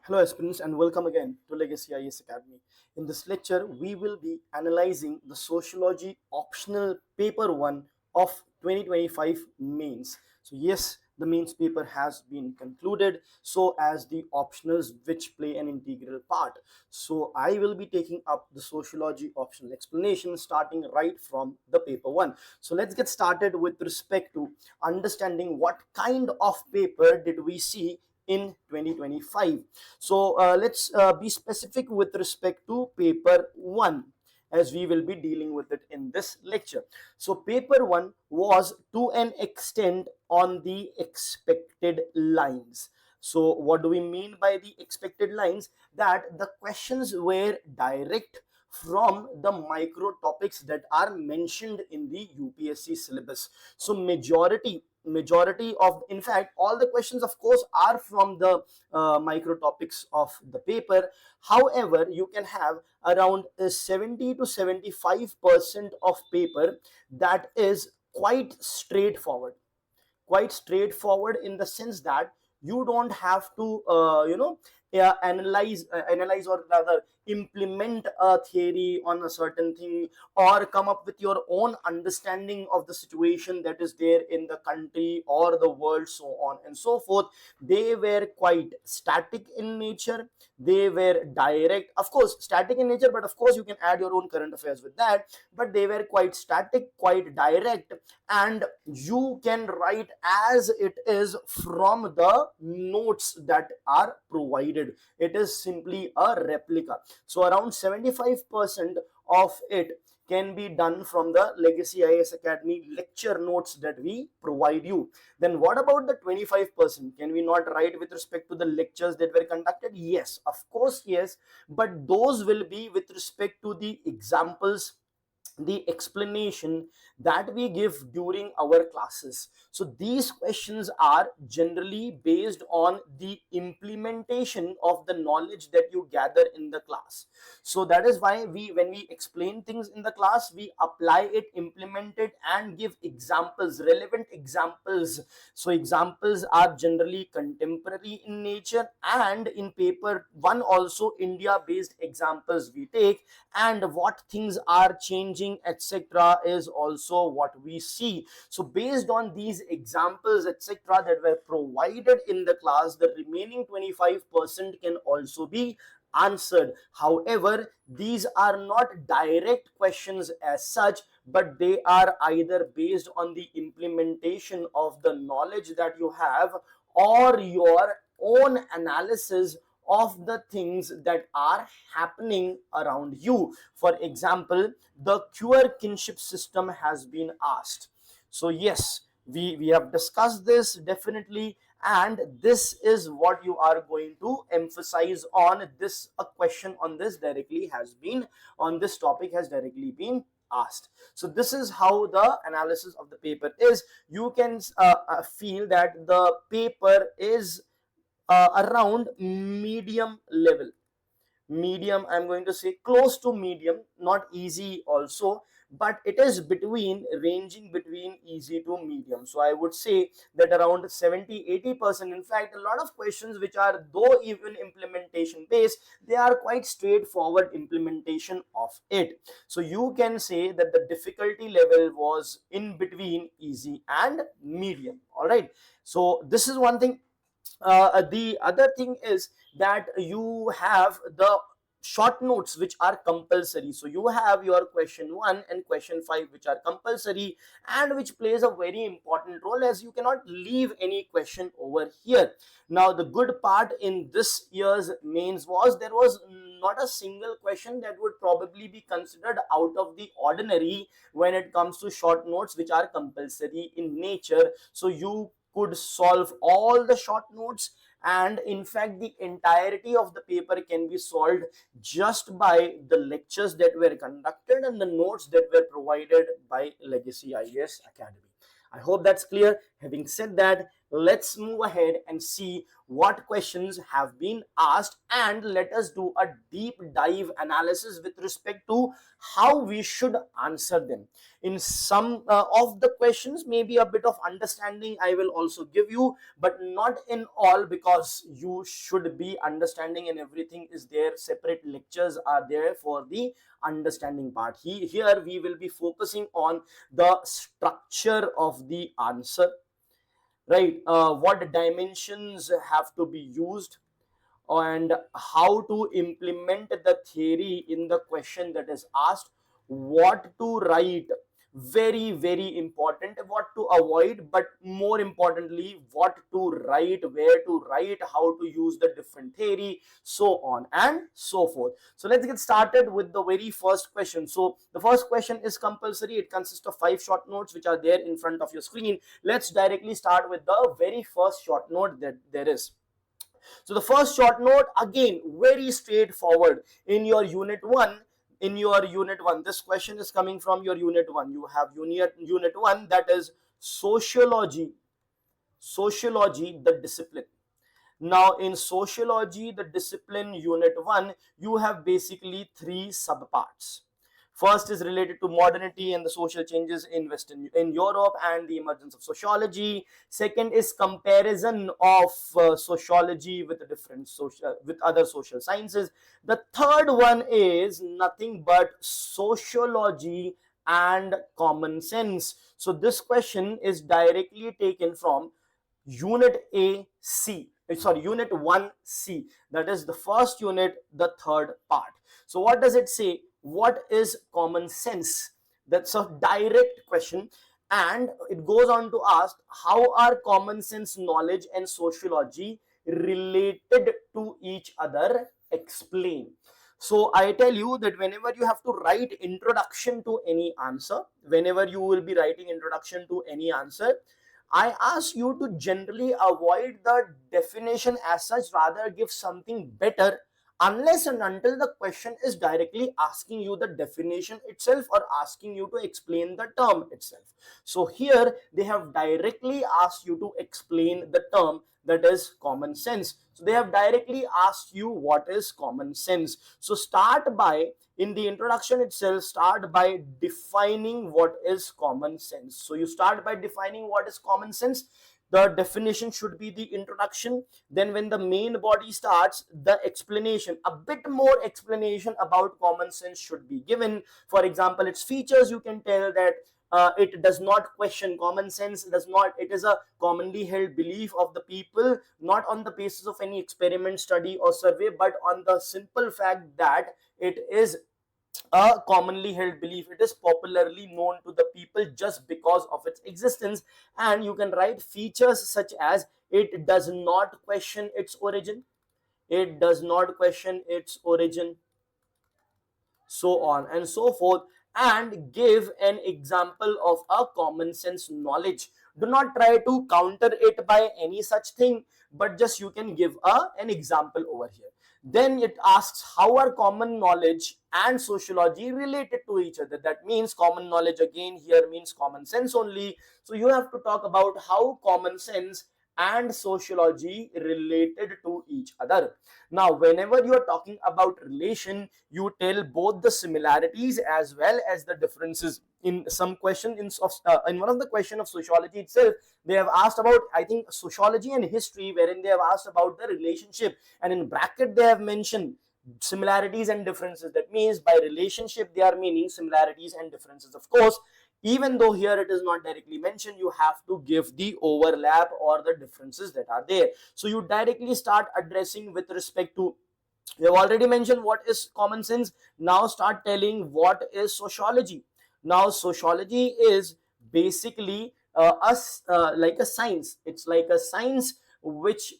Hello aspirants and welcome again to Legacy IAS Academy. In this lecture, we will be analyzing the Sociology optional paper 1 of 2025 mains. So yes, the mains paper has been concluded, so as the optionals which play an integral part. So I will be taking up the Sociology optional explanation starting right from the paper 1. So let's get started with respect to understanding what kind of paper did we see in 2025. So let's be specific with respect to paper 1, as we will be dealing with it in this lecture. So paper 1 was to an extent on the expected lines. So what do we mean by the expected lines? That the questions were direct from the micro topics that are mentioned in the UPSC syllabus. So majority of, in fact, all the questions of course are from the micro topics of the paper. However, you can have around 70 to 75% of paper that is quite straightforward in the sense that you don't have to analyze or rather implement a theory on a certain thing, or come up with your own understanding of the situation that is there in the country or the world, so on and so forth. They were quite static in nature. They were direct, of course static in nature, but of course you can add your own current affairs with that. But they were quite static, quite direct, and you can write as it is from the notes that are provided. It is simply a replica. So around 75% of it can be done from the Legacy IAS Academy lecture notes that we provide you. Then what about the 25%? Can we not write with respect to the lectures that were conducted? Yes, of course, yes. But those will be with respect to the examples, the explanation that we give during our classes. So these questions are generally based on the implementation of the knowledge that you gather in the class. So that is why when we explain things in the class, we apply it, implement it, and give examples, relevant examples. So examples are generally contemporary in nature, and in paper 1 also India based examples we take, and what things are changing, etc., is also what we see. So based on these examples, etc., that were provided in the class, the remaining 25% can also be answered. However, these are not direct questions as such, but they are either based on the implementation of the knowledge that you have, or your own analysis of the things that are happening around you. For example, the QR kinship system has been asked. So yes, we have discussed this definitely, and this is what you are going to emphasize on. This a question on this directly has been, on this topic has directly been asked. So this is how the analysis of the paper is. You can feel that the paper is around medium level. Medium, I'm going to say close to medium, not easy also, but it is ranging between easy to medium. So I would say that around 70-80%, in fact a lot of questions which are, though even implementation based, they are quite straightforward implementation of it. So you can say that the difficulty level was in between easy and medium. All right, so this is one thing. The other thing is that you have the short notes which are compulsory. So you have your question 1 and question 5 which are compulsory, and which plays a very important role, as you cannot leave any question over here. Now the good part in this year's mains was there was not a single question that would probably be considered out of the ordinary when it comes to short notes which are compulsory in nature. So you could solve all the short notes, and in fact the entirety of the paper can be solved just by the lectures that were conducted and the notes that were provided by Legacy IAS Academy. I hope that's clear. Having said that, let's move ahead and see what questions have been asked, and let us do a deep dive analysis with respect to how we should answer them. In some of the questions, maybe a bit of understanding I will also give you, but not in all, because you should be understanding and everything is there. Separate lectures are there for the understanding part. Here we will be focusing on the structure of the answer, right? What dimensions have to be used, and how to implement the theory in the question that is asked, what to write, very very important, what to avoid, but more importantly what to write, where to write, how to use the different theory, so on and so forth. So let's get started with the very first question. So the first question is compulsory. It consists of 5 short notes which are there in front of your screen. Let's directly start with the very first short note that there is. So the first short note, again very straightforward. In your unit 1, this question is coming from your unit 1. You have unit 1, that is sociology. Sociology, the discipline. Now in sociology, the discipline, unit 1, you have basically 3 subparts. First is related to modernity and the social changes in Europe and the emergence of sociology. Second is comparison of sociology with the different social, with other social sciences. The third one is nothing but sociology and common sense. So this question is directly taken from unit unit 1C, that is the first unit, the third part. So what does it say? What is common sense? That's a direct question, and it goes on to ask, how are common sense knowledge and sociology related to each other? Explain. So I tell you that whenever you have to write introduction to any answer, whenever you will be writing introduction to any answer, I ask you to generally avoid the definition as such, rather give something better, unless and until the question is directly asking you the definition itself or asking you to explain the term itself. So here they have directly asked you to explain the term, that is common sense. So they have directly asked you what is common sense. So start by, in the introduction itself, start by defining what is common sense. So you start by defining what is common sense. The definition should be the introduction. Then when the main body starts, the explanation, a bit more explanation about common sense should be given. For example, its features, you can tell that it does not question. Common sense does not, it is a commonly held belief of the people, not on the basis of any experiment, study or survey, but on the simple fact that it is a commonly held belief. It is popularly known to the people just because of its existence. And you can write features such as, it does not question its origin, it does not question its origin, so on and so forth, and give an example of a common sense knowledge. Do not try to counter it by any such thing, but just you can give an example over here. Then it asks, how are common knowledge and sociology related to each other? That means common knowledge again here means common sense only. So you have to talk about how common sense and sociology related to each other. Now whenever you are talking about relation, you tell both the similarities as well as the differences. In some question, in one of the question of sociology itself, they have asked about, I think, sociology and history, wherein they have asked about the relationship, and in bracket they have mentioned similarities and differences. That means by relationship they are meaning similarities and differences. Of course, even though here it is not directly mentioned, you have to give the overlap or the differences that are there. So you directly start addressing with respect to, we have already mentioned what is common sense. Now start telling what is sociology. Now sociology is basically like a science. It's like a science which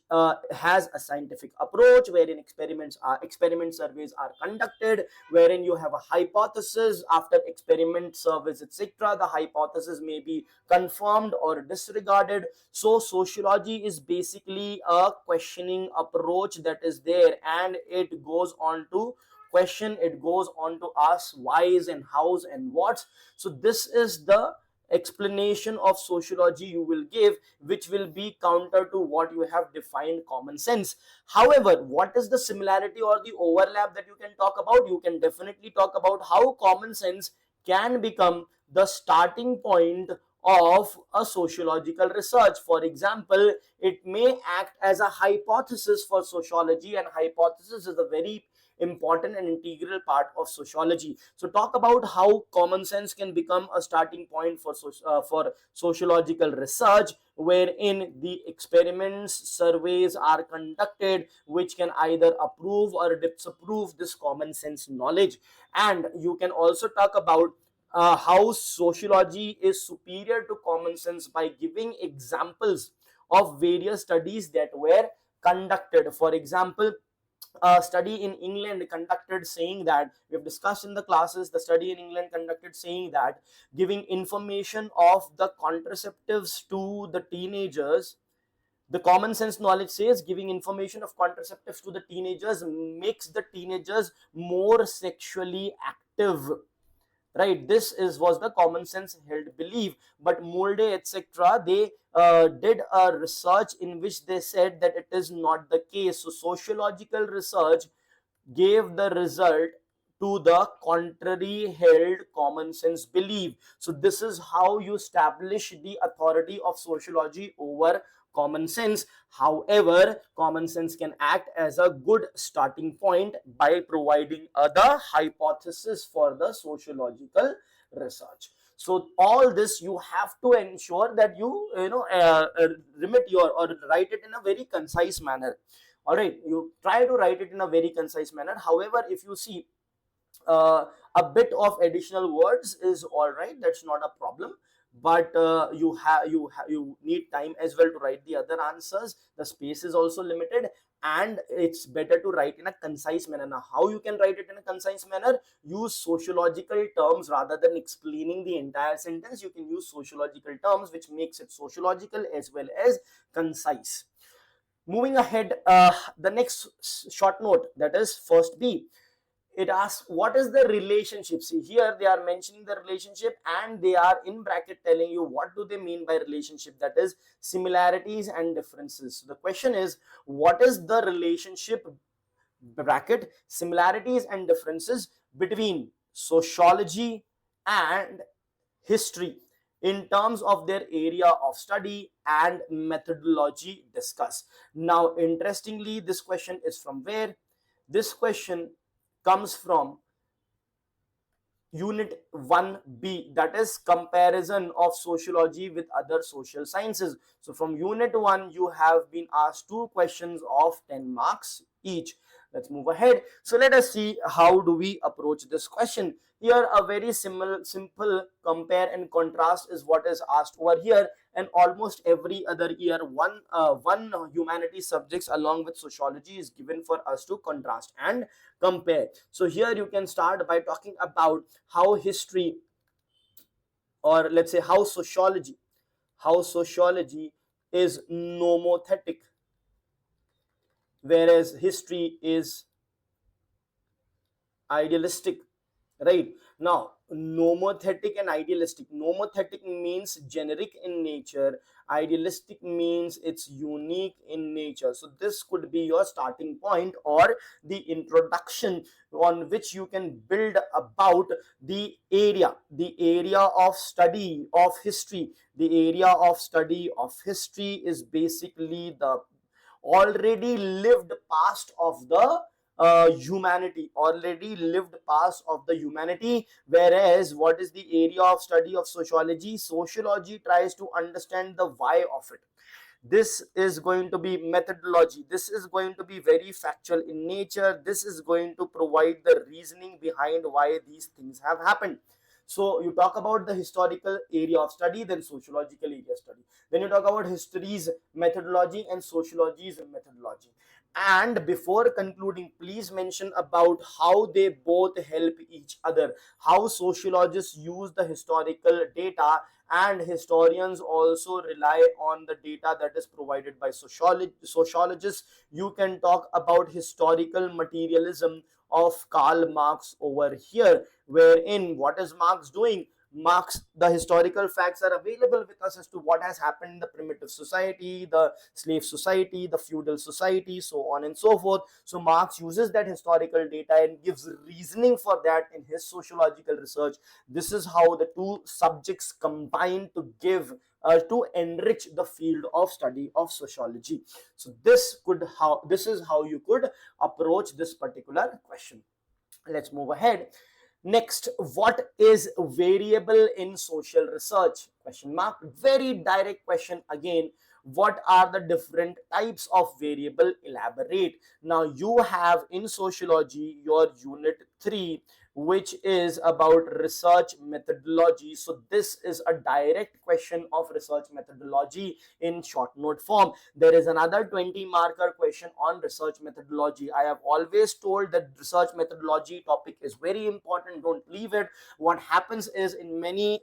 has a scientific approach, wherein experiment surveys are conducted, wherein you have a hypothesis. After experiment surveys, etc., the hypothesis may be confirmed or disregarded. So sociology is basically a questioning approach that is there, and it goes on to question, it goes on to ask whys and hows and whats. So this is the explanation of sociology you will give which will be counter to what you have defined common sense. However, what is the similarity or the overlap that you can talk about? You can definitely talk about how common sense can become the starting point of a sociological research. For example, it may act as a hypothesis for sociology, and hypothesis is a very important and integral part of sociology. So talk about how common sense can become a starting point for sociological research, wherein the experiments, surveys are conducted which can either approve or disapprove this common sense knowledge. And you can also talk about how sociology is superior to common sense by giving examples of various studies that were conducted. For example, a study in England conducted saying that, we have discussed in the classes, the study in England conducted saying that giving information of the contraceptives to the teenagers, the common sense knowledge says giving information of contraceptives to the teenagers makes the teenagers more sexually active, right? This is was the common sense held belief. But Molde etc., they did a research in which they said that it is not the case. So sociological research gave the result to the contrary held common sense belief. So this is how you establish the authority of sociology over common sense. However, common sense can act as a good starting point by providing other hypothesis for the sociological research. So all this you have to ensure that remit your or write it in a very concise manner. All right, you try to write it in a very concise manner. However, if you see a bit of additional words is all right, that's not a problem. But you need time as well to write the other answers. The space is also limited, and it's better to write in a concise manner. Now how you can write it in a concise manner? Use sociological terms rather than explaining the entire sentence. You can use sociological terms, which makes it sociological as well as concise. Moving ahead, the next short note, that is first B. It asks what is the relationship. See, here they are mentioning the relationship and they are in bracket telling you what do they mean by relationship, that is similarities and differences. So the question is, what is the relationship, bracket, similarities and differences between sociology and history in terms of their area of study and methodology discussed. Now interestingly, this question is from where? This question comes from unit 1B, that is comparison of sociology with other social sciences. So from unit 1 you have been asked two questions of 10 marks each. Let's move ahead. So let us see how do we approach this question. Here a very simple compare and contrast is what is asked over here, and almost every other year one humanities subjects along with sociology is given for us to contrast and compare. So here you can start by talking about how history, or let's say how sociology is nomothetic, whereas history is idealistic. Right? Now nomothetic and idealistic. Nomothetic means generic in nature, idealistic means it's unique in nature. So this could be your starting point or the introduction on which you can build about the area of study of history. The area of study of history is basically the already lived past of the humanity. Whereas what is the area of study of sociology? Sociology tries to understand the why of it. This is going to be methodology, this is going to be very factual in nature, this is going to provide the reasoning behind why these things have happened. So you talk about the historical area of study, then sociological area of study, then you talk about history's methodology and sociology's methodology. And before concluding, please mention about how they both help each other, how sociologists use the historical data and historians also rely on the data that is provided by sociologists. You can talk about historical materialism of Karl Marx over here, wherein what is Marx doing? marks, the historical facts are available with us as to what has happened in the primitive society, the slave society, the feudal society, so on and so forth. So Marx uses that historical data and gives reasoning for that in his sociological research. This is how the two subjects combine to give to enrich the field of study of sociology. So this is how you could approach this particular question. Let's move ahead. Next, what is variable in social research? Question mark. Very direct question again. What are the different types of variable? Elaborate. Now you have in sociology your unit 3, which is about research methodology. So this is a direct question of research methodology in short note form. There is another 20 marker question on research methodology. I have always told that research methodology topic is very important. Don't leave it. What happens is in many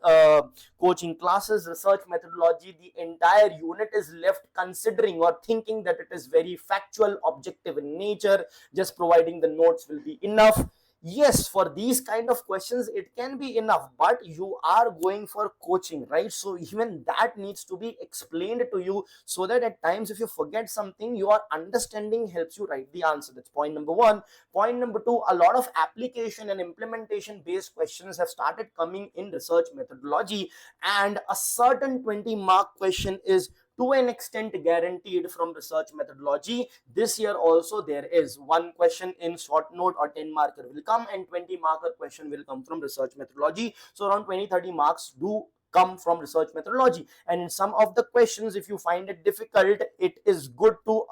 coaching classes, research methodology, the entire unit is left considering or thinking that it is very factual, objective in nature. Just providing the notes will be enough. Yes, for these kind of questions it can be enough, but you are going for coaching, right? So even that needs to be explained to you, so that at times if you forget something, your understanding helps you write the answer. That's point number 1. Point number 2, a lot of application and implementation based questions have started coming in research methodology, and a certain 20 mark question is to an extent guaranteed from research methodology. This year also there is one question in short note or 10 marker will come, and 20 marker question will come from research methodology. So around 20-30 marks do come from research methodology. And in some of the questions, if you find it difficult, it is good to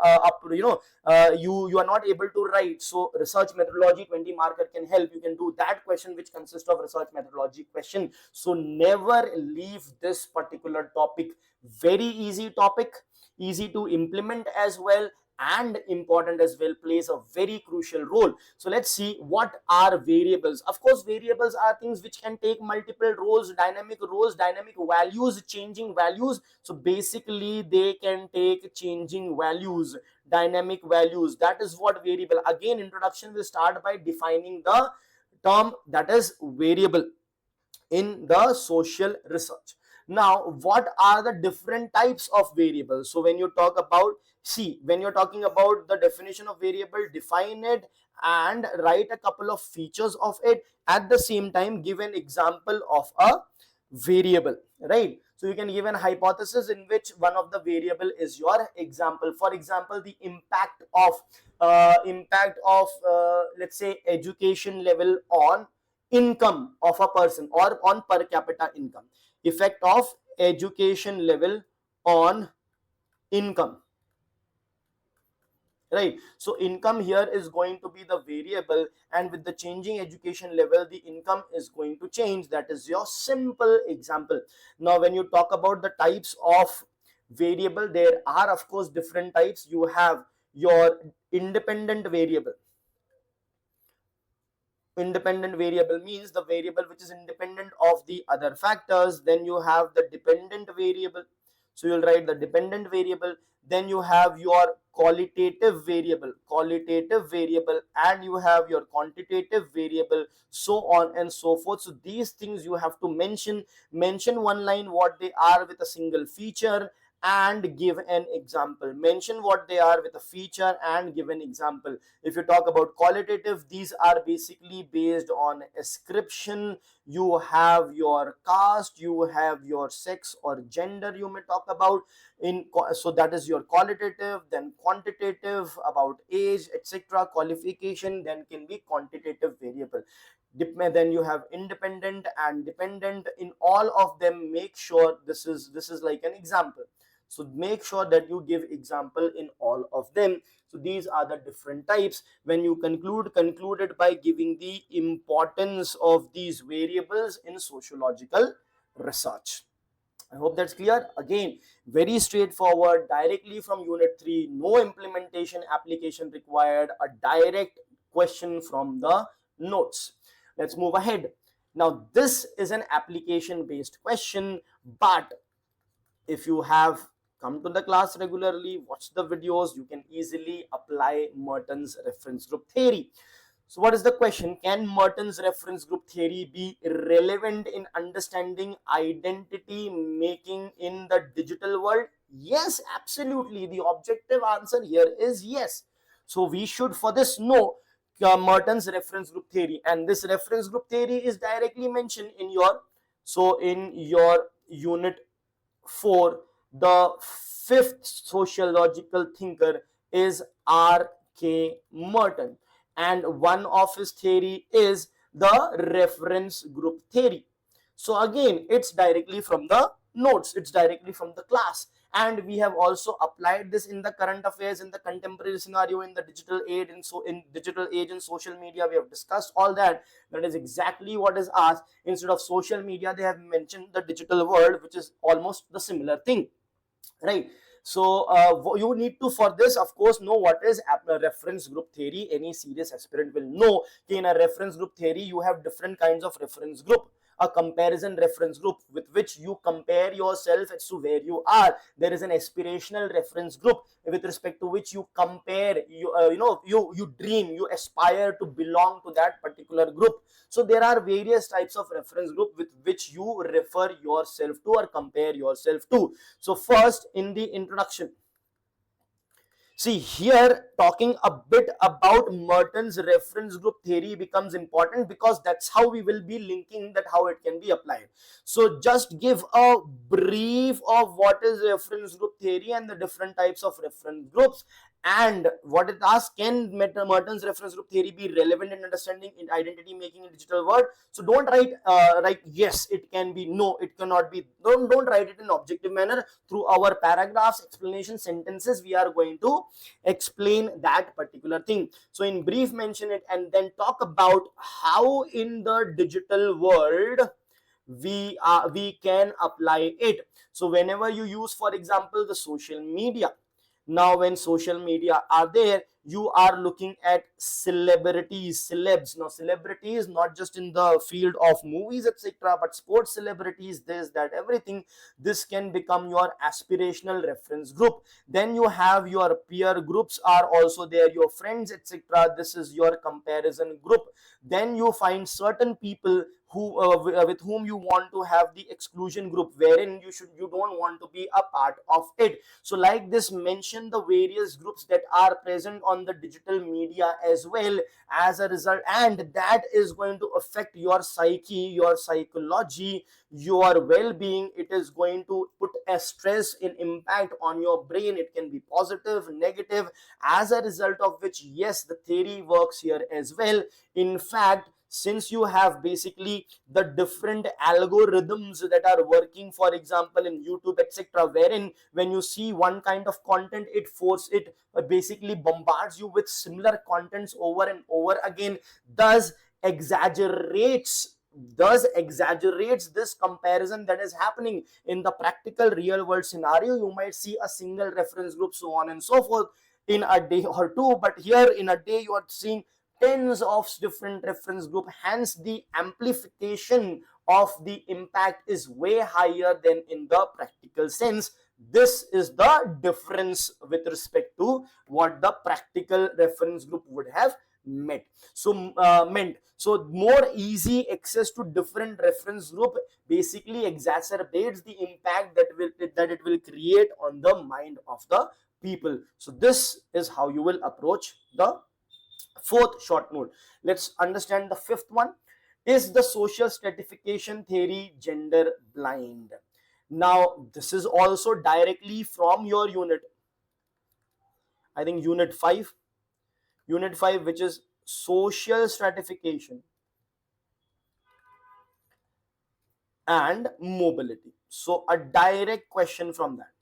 you are not able to write, so research methodology 20 marker can help. You can do that question which consists of research methodology question. So never leave this particular topic. Very easy topic, easy to implement as well, and important as well, plays a very crucial role. So let's see what are variables. Of course, variables are things which can take multiple roles, dynamic values, changing values. So basically they can take changing values, dynamic values. That is what variable. Again, introduction will start by defining the term that is variable in the social research. Now, what are the different types of variables? So when you talk about, when you're talking about the definition of variable, define it and write a couple of features of it. At the same time, give an example of a variable, right? So you can give an hypothesis in which one of the variable is your example. For example, the impact of let's say education level on income of a person, or on per capita income. Effect of education level on income, right? So income here is going to be the variable, and with the changing education level, the income is going to change. That is your simple example. Now when you talk about the types of variable, there are of course different types. You have your independent variable. Independent variable means the variable which is independent of the other factors. Then you have the dependent variable, so you'll write the dependent variable. Then you have your qualitative variable, and you have your quantitative variable, so on and so forth. So these things you have to mention one line what they are with a single feature, and give an example. Mention what they are with a feature and give an example. If you talk about qualitative, these are basically based on ascription. You have your caste, you have your sex or gender, you may talk about so that is your qualitative. Then quantitative, about age, etc., qualification, then can be quantitative variable. Then you have independent and dependent. In all of them, make sure this is like an example. So make sure that you give example in all of them. So these are the different types. When you conclude it by giving the importance of these variables in sociological research. I hope that's clear. Again, very straightforward, directly from unit 3, no implementation application required, a direct question from the notes. Let's move ahead. Now this is an application based question, but if you have come to the class regularly, watch the videos, you can easily apply Merton's reference group theory. So what is the question? Can Merton's reference group theory be relevant in understanding identity making in the digital world? Yes, absolutely. The objective answer here is yes. So we should for this know Merton's reference group theory, and this reference group theory is directly mentioned in your, so in your unit 4, the fifth sociological thinker is R.K. Merton, and one of his theory is the reference group theory. So again, it's directly from the notes, it's directly from the class, and we have also applied this in the current affairs, in the contemporary scenario, in the digital age, and so in digital age and social media we have discussed all that. That is exactly what is asked. Instead of social media, they have mentioned the digital world, which is almost the similar thing, right? So you need to for this of course know what is a reference group theory. Any serious aspirant will know that in a reference group theory you have different kinds of reference group. A comparison reference group with which you compare yourself as to where you are. There is an aspirational reference group with respect to which you compare, you dream, you aspire to belong to that particular group. So there are various types of reference group with which you refer yourself to or compare yourself to. So first, in the introduction, see here talking a bit about Merton's reference group theory becomes important, because that's how we will be linking that how it can be applied. So just give a brief of what is reference group theory and the different types of reference groups, and what it asks, can Merton's reference group theory be relevant in understanding in identity making in digital world? So don't write yes it can be, no it cannot be. Don't write it in objective manner. Through our paragraphs, explanation, sentences, we are going to explain that particular thing. So in brief mention it, and then talk about how in the digital world we can apply it. So whenever you use for example the social media, now when social media are there, you are looking at celebrities, celebs. Now celebrities not just in the field of movies etc, but sports celebrities, this that everything. This can become your aspirational reference group. Then you have your peer groups are also there, your friends etc, this is your comparison group. Then you find certain people who with whom you want to have the exclusion group, wherein you don't want to be a part of it. So like this, mention the various groups that are present on the digital media as well as a result, and that is going to affect your psyche, your psychology, your well-being. It is going to put a stress in impact on your brain. It can be positive, negative, as a result of which yes, the theory works here as well. In fact, since you have basically the different algorithms that are working for example in YouTube etc, wherein when you see one kind of content, it basically bombards you with similar contents over and over again, thus exaggerates this comparison that is happening in the practical real world scenario. You might see a single reference group, so on and so forth, in a day or two, but here in a day you are seeing tens of different reference group. Hence the amplification of the impact is way higher than in the practical sense. This is the difference with respect to what the practical reference group would have meant. So more easy access to different reference group basically exacerbates the impact that it will create on the mind of the people. So this is how you will approach the fourth short note. Let's understand the fifth one. Is the social stratification theory gender blind? Now this is also directly from your unit, I think unit 5, which is social stratification and mobility. So a direct question from that.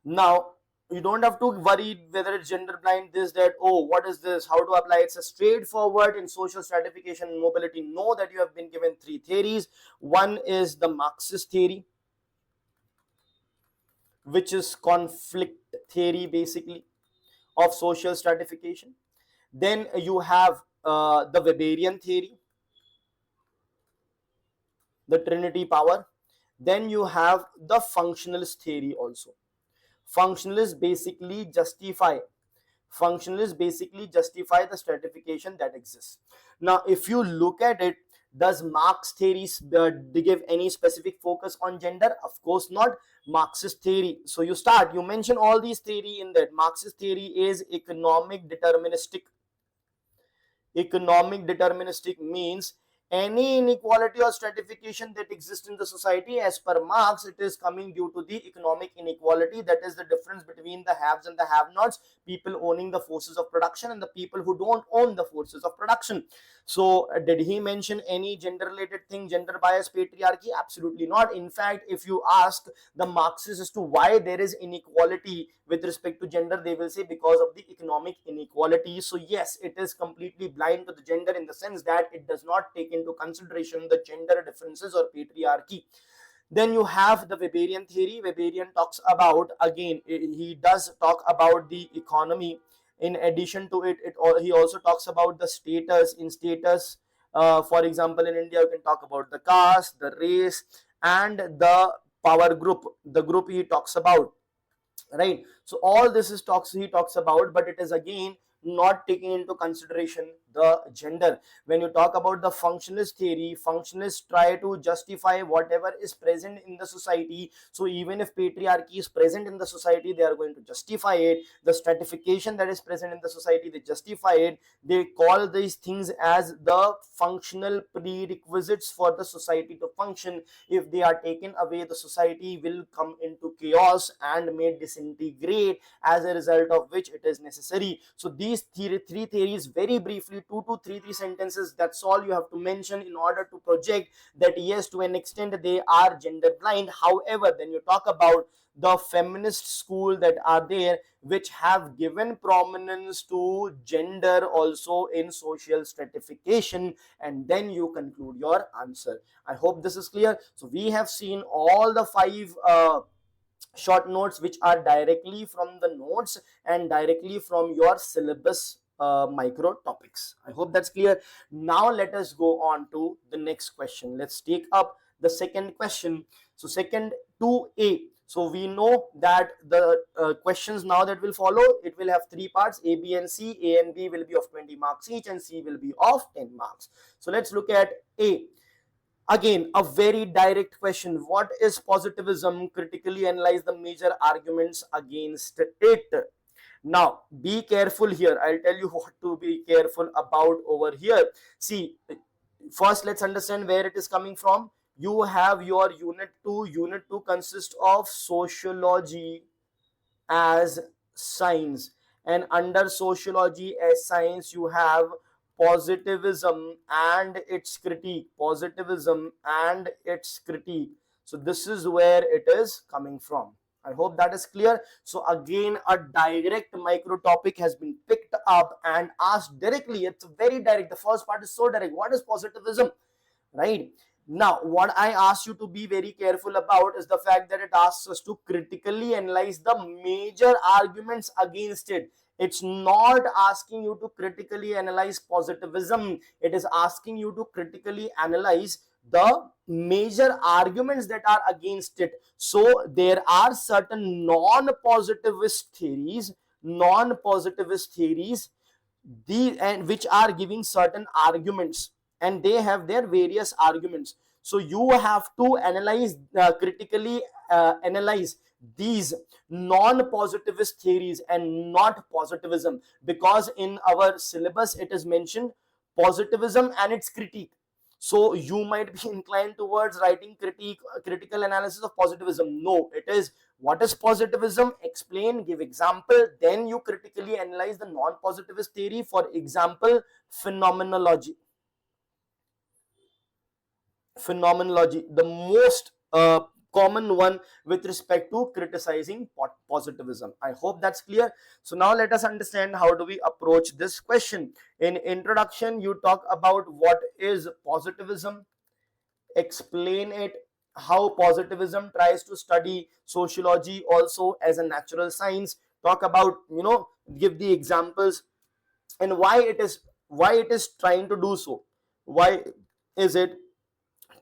Now you don't have to worry whether it's gender blind, this, that, oh, what is this, how to apply. It's a straightforward. In social stratification and mobility, know that you have been given three theories. One is the Marxist theory, which is conflict theory basically of social stratification. Then you have the Weberian theory, the Trinity power. Then you have the functionalist theory also. Functionalists basically justify Functionalists basically justify the stratification that exists. Now, if you look at it, does Marx theories give any specific focus on gender? Of course not. Marxist theory. So you mention all these theory in that. Marxist theory is economic deterministic. Economic deterministic means any inequality or stratification that exists in the society, as per Marx, it is coming due to the economic inequality, that is the difference between the haves and the have-nots, people owning the forces of production and the people who don't own the forces of production. So did he mention any gender related thing, gender bias, patriarchy? Absolutely not. In fact, if you ask the Marxists as to why there is inequality with respect to gender, they will say because of the economic inequality. So yes, it is completely blind to the gender in the sense that it does not take into consideration the gender differences or patriarchy. Then you have the Weberian theory. Weberian talks about, again, he does talk about the economy. In addition to it, he also talks about the status. In status, for example, in India, you can talk about the caste, the race, and the power group, the group he talks about, right? So all this is he talks about, but it is again not taking into consideration the gender. When you talk about the functionalist theory, functionalists try to justify whatever is present in the society. So even if patriarchy is present in the society, they are going to justify it. The stratification that is present in the society, they justify it. They call these things as the functional prerequisites for the society to function. If they are taken away, the society will come into chaos and may disintegrate, as a result of which it is necessary. So these three theories, very briefly, 2 to 3 sentences, that's all you have to mention in order to project that yes, to an extent they are gender blind. However, then you talk about the feminist school that are there, which have given prominence to gender also in social stratification, and then you conclude your answer. I hope this is clear. So we have seen all the 5 short notes which are directly from the notes and directly from your syllabus micro topics. I hope that's clear. Now let us go on to the next question. Let's take up the second question. So second 2A. So we know that the questions now that will follow, it will have 3 parts, A, B and C. A and B will be of 20 marks each and C will be of 10 marks. So let's look at A. Again, a very direct question. What is positivism? Critically analyze the major arguments against it. Now, be careful here. I'll tell you what to be careful about over here. See, first let's understand where it is coming from. You have your unit 2. Unit 2 consists of sociology as science, and under sociology as science you have positivism and its critique. Positivism and its critique. So this is where it is coming from. I hope that is clear. So again, a direct micro topic has been picked up and asked directly. It's very direct. The first part is so direct. What is positivism? Right? Now, what I asked you to be very careful about is the fact that it asks us to critically analyze the major arguments against it. It's not asking you to critically analyze positivism. It is asking you to critically analyze the major arguments that are against it. So there are certain non-positivist theories, and which are giving certain arguments, and they have their various arguments. So you have to critically analyze these non-positivist theories and not positivism, because in our syllabus it is mentioned positivism and its critique. So you might be inclined towards writing critical analysis of positivism. No, it is what is positivism, explain, give example, then you critically analyze the non-positivist theory. For example, phenomenology, the most common one with respect to criticizing positivism. I hope that's clear. So now let us understand how do we approach this question. In introduction, you talk about what is positivism, explain it, how positivism tries to study sociology also as a natural science, talk about, give the examples, and why it is trying to do so. Why is it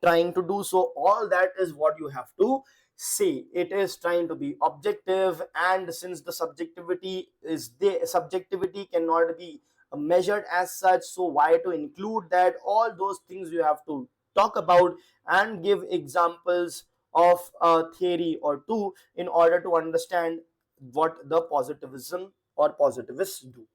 trying to do. So all that is what you have to say. It is trying to be objective, and since the subjectivity is there, subjectivity cannot be measured as such, so why to include that? All those things you have to talk about and give examples of a theory or two in order to understand what the positivism or positivists do.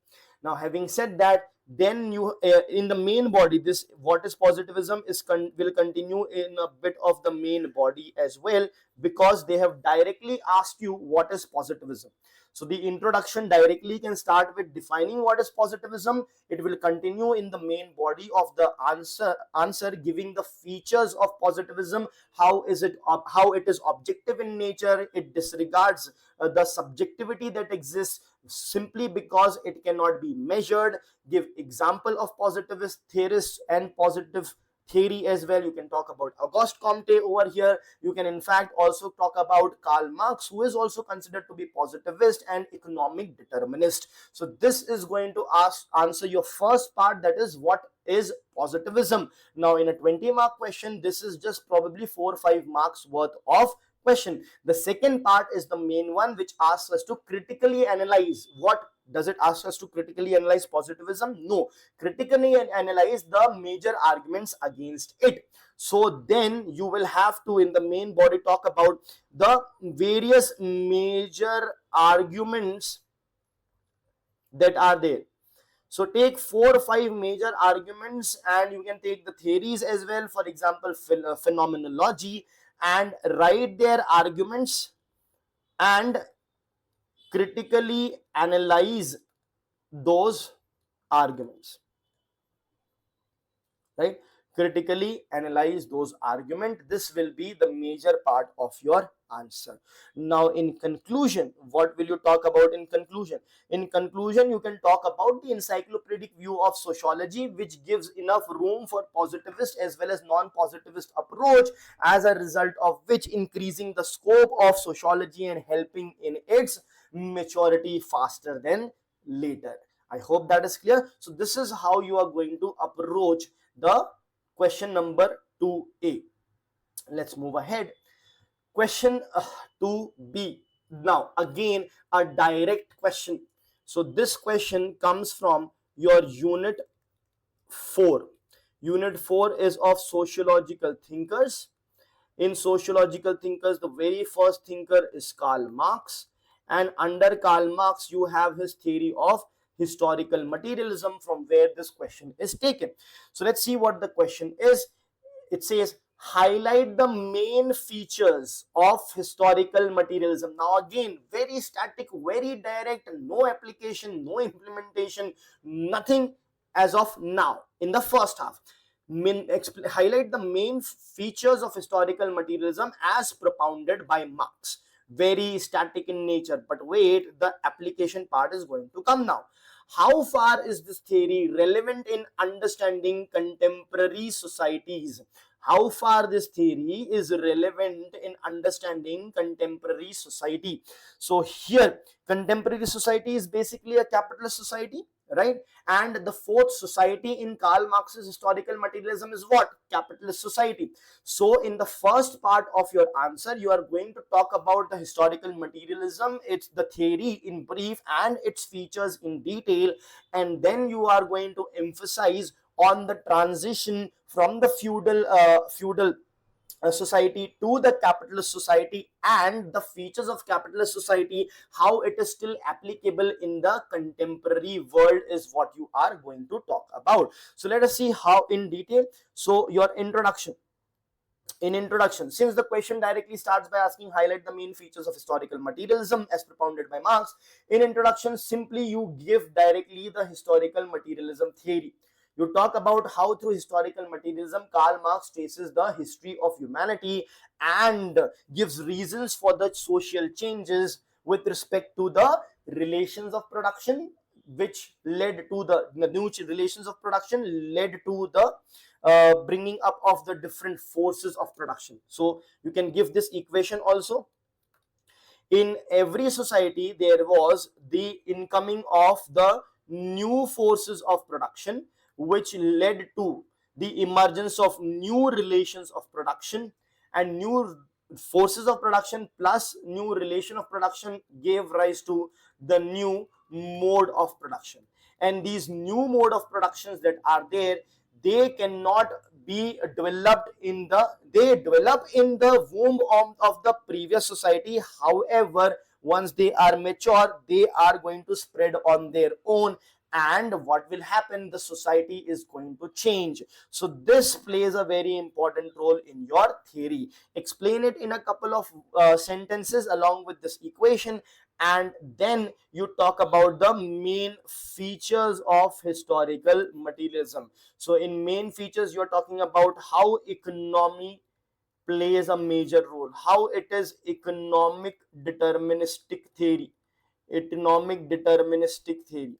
Now, having said that, then you in the main body, this what is positivism is will continue in a bit of the main body as well, because they have directly asked you what is positivism. So the introduction directly can start with defining what is positivism. It will continue in the main body of the answer giving the features of positivism. How is it, how it is objective in nature? It disregards the subjectivity that exists simply because it cannot be measured. Give example of positivist theorists and positive theory as well. You can talk about Auguste Comte over here. You can in fact also talk about Karl Marx, who is also considered to be positivist and economic determinist. So this is going to answer your first part, that is what is positivism. Now in a 20-mark question, this is just probably 4 or 5 marks worth of question. The second part is the main one, which asks us to critically analyze. What does it ask us to critically analyze positivism? No, critically analyze the major arguments against it. So then you will have to in the main body talk about the various major arguments that are there. So take 4 or 5 major arguments, and you can take the theories as well, for example phenomenology, and write their arguments and critically analyze those arguments, right? Critically analyze those arguments. This will be the major part of your answer. Now in conclusion, what will you talk about in conclusion? In conclusion, you can talk about the encyclopedic view of sociology, which gives enough room for positivist as well as non-positivist approach, as a result of which increasing the scope of sociology and helping in its maturity faster than later. I hope that is clear. So this is how you are going to approach the question number 2A. Let's move ahead. Question 2B. Now again a direct question. So this question comes from your unit 4. Unit 4 is of sociological thinkers. In sociological thinkers, the very first thinker is Karl Marx, and under Karl Marx you have his theory of historical materialism, from where this question is taken. So let's see what the question is. It says highlight the main features of historical materialism. Now again, very static, very direct, no application, no implementation, nothing as of now in the first half. Highlight the main features of historical materialism as propounded by Marx. Very static in nature, but wait, the application part is going to come now. How far is this theory relevant in understanding contemporary societies? How far this theory is relevant in understanding contemporary society? So here, contemporary society is basically a capitalist society, right? And the fourth society in Karl Marx's historical materialism is what? Capitalist society. So in the first part of your answer, you are going to talk about the historical materialism, its the theory in brief and its features in detail, and then you are going to emphasize on the transition from the feudal society to the capitalist society and the features of capitalist society, how it is still applicable in the contemporary world is what you are going to talk about. So let us see how in detail. So your introduction. In introduction, since the question directly starts by asking highlight the main features of historical materialism as propounded by Marx, in introduction simply you give directly the historical materialism theory. You talk about how through historical materialism Karl Marx traces the history of humanity and gives reasons for the social changes with respect to the relations of production, which led to the new relations of production led to the bringing up of the different forces of production. So you can give this equation also. In every society there was the incoming of the new forces of production, which led to the emergence of new relations of production and new forces of production plus new relation of production gave rise to the new mode of production. And these new mode of productions that are there, they cannot be developed in the, they develop in the womb of the previous society. However, once they are mature, they are going to spread on their own, and what will happen, the society is going to change. So this plays a very important role in your theory. Explain it in a couple of sentences along with this equation, and then you talk about the main features of historical materialism. So in main features, you're talking about how economy plays a major role, how it is economic deterministic theory, economic deterministic theory.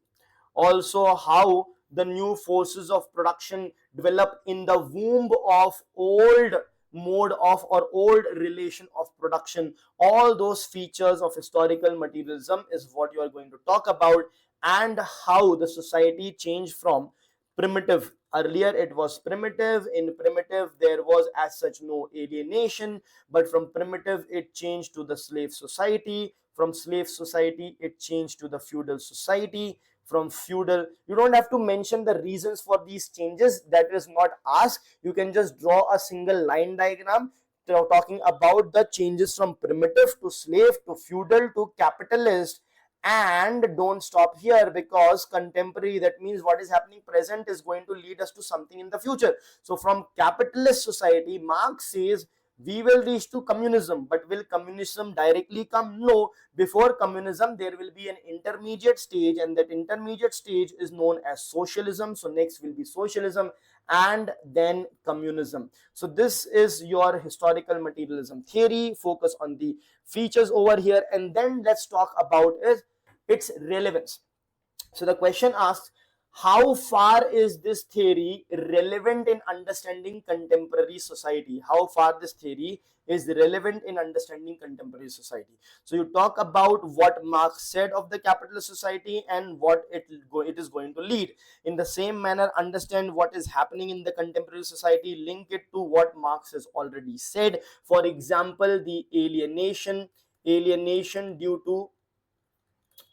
Also, how the new forces of production develop in the womb of old mode of or old relation of production. All those features of historical materialism is what you are going to talk about, and how the society changed from primitive. Earlier it was primitive. In primitive there was as such no alienation, but from primitive it changed to the slave society. From slave society it changed to the feudal society. From feudal, you don't have to mention the reasons for these changes, that is not asked. You can just draw a single line diagram talking about the changes from primitive to slave to feudal to capitalist. And don't stop here, because contemporary, that means what is happening present, is going to lead us to something in the future. So from capitalist society, Marx says we will reach to communism. But will communism directly come? No. Before communism there will be an intermediate stage, and that intermediate stage is known as socialism. So next will be socialism and then communism. So this is your historical materialism theory. Focus on the features over here, and then let's talk about its relevance. So the question asks, how far is this theory relevant in understanding contemporary society? How far this theory is relevant in understanding contemporary society? So you talk about what Marx said of the capitalist society and what it is going to lead. In the same manner, understand what is happening in the contemporary society, link it to what Marx has already said. For example, the alienation due to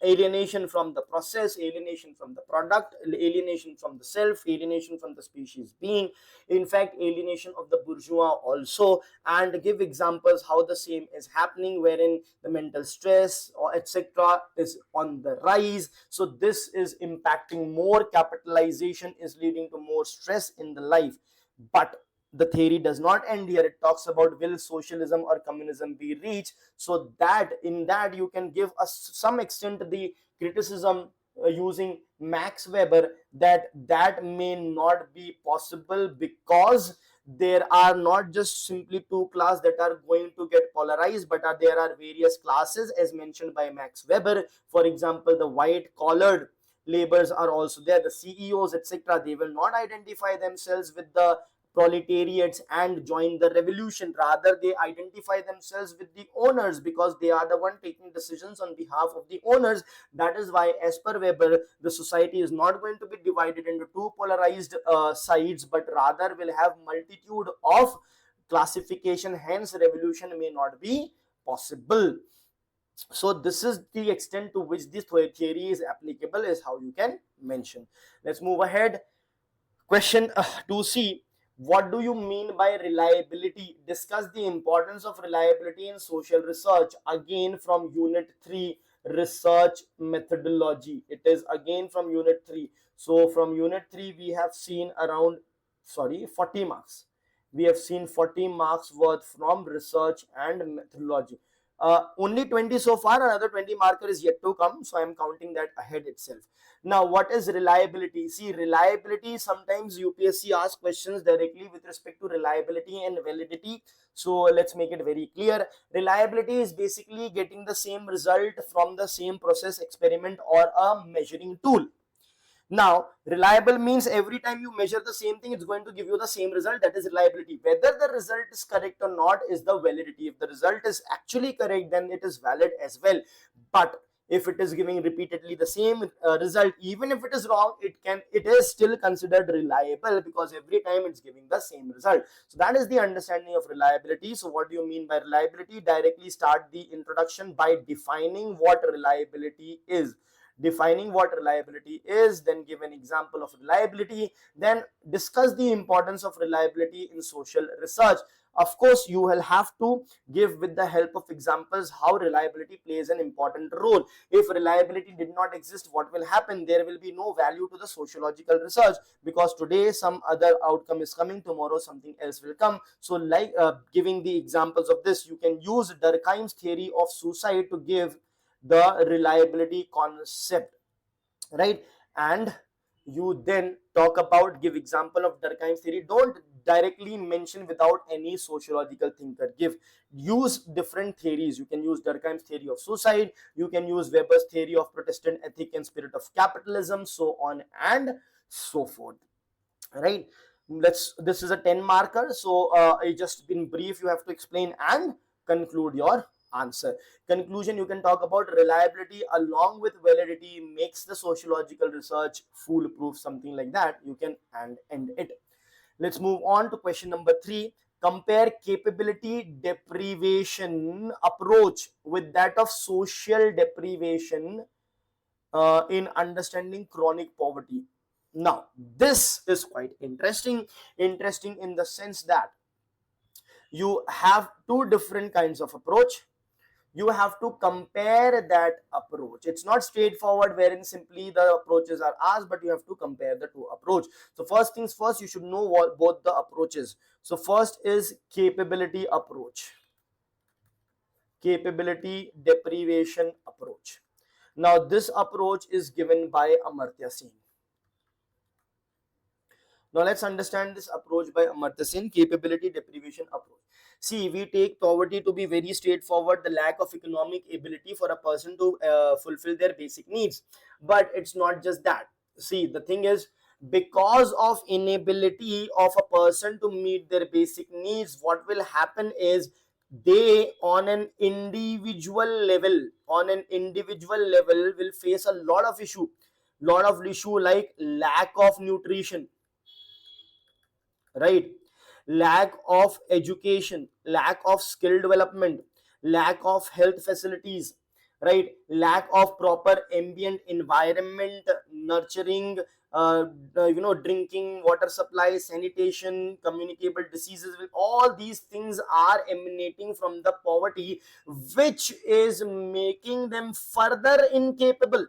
alienation from the process, alienation from the product, alienation from the self, alienation from the species being, in fact alienation of the bourgeois also, and give examples how the same is happening, wherein the mental stress or etc. is on the rise. So this is impacting more, capitalization is leading to more stress in the life. But the theory does not end here. It talks about, will socialism or communism be reached? So that in that you can give us some extent the criticism using Max Weber, that may not be possible, because there are not just simply two classes that are going to get polarized, but there are various classes as mentioned by Max Weber. For example, the white collared laborers are also there, the CEOs etc. They will not identify themselves with the proletariats and join the revolution. Rather, they identify themselves with the owners, because they are the one taking decisions on behalf of the owners. That is why, as per Weber, the society is not going to be divided into two polarized sides, but rather will have multitude of classification. Hence revolution may not be possible. So this is the extent to which this theory is applicable, is how you can mention. Let's move ahead. Question 2c. What do you mean by reliability? Discuss the importance of reliability in social research. Again from unit 3, research methodology. It is again from unit 3. So from unit 3 we have seen around 40 marks. We have seen 40 marks worth from research and methodology. Only 20 so far, another 20 marker is yet to come, so I am counting that ahead itself. Now, what is reliability? See, reliability, sometimes UPSC asks questions directly with respect to reliability and validity. So let's make it very clear. Reliability is basically getting the same result from the same process, experiment, or a measuring tool. Now, reliable means every time you measure the same thing, it's going to give you the same result. That is reliability. Whether the result is correct or not is the validity. If the result is actually correct, then it is valid as well. But if it is giving repeatedly the same result, even if it is wrong, it is still considered reliable because every time it's giving the same result. So that is the understanding of reliability. So what do you mean by reliability? Directly start the introduction by defining what reliability is. Defining what reliability is, then give an example of reliability, then discuss the importance of reliability in social research. Of course, you will have to give with the help of examples how reliability plays an important role. If reliability did not exist, what will happen? There will be no value to the sociological research, because today some other outcome is coming, tomorrow something else will come. So like giving the examples of this, you can use Durkheim's theory of suicide to give the reliability concept, right? And you then talk about, give example of Durkheim's theory. Don't directly mention without any sociological thinker. Use different theories. You can use Durkheim's theory of suicide, you can use Weber's theory of Protestant ethic and spirit of capitalism, so on and so forth, right? This is a 10 marker, so I just in brief you have to explain and conclude your answer. Conclusion, you can talk about reliability along with validity makes the sociological research foolproof, something like that you can end it. Let's move on to question number 3. Compare capability deprivation approach with that of social deprivation in understanding chronic poverty. Now, this is quite interesting in the sense that you have two different kinds of approach. You have to compare that approach. It's not straightforward wherein simply the approaches are asked, but you have to compare the two approach. So first things first, you should know what both the approaches. So first is capability approach, capability deprivation approach. Now this approach is given by Amartya Sen. Now let's understand this approach by Amartya Sen, capability deprivation approach. See, we take poverty to be very straightforward, the lack of economic ability for a person to fulfill their basic needs. But it's not just that. See, the thing is, because of inability of a person to meet their basic needs, what will happen is they on an individual level will face a lot of issue like lack of nutrition, right? Lack of education, lack of skill development, lack of health facilities, right? Lack of proper ambient environment nurturing, drinking water supply, sanitation, communicable diseases. All these things are emanating from the poverty, which is making them further incapable,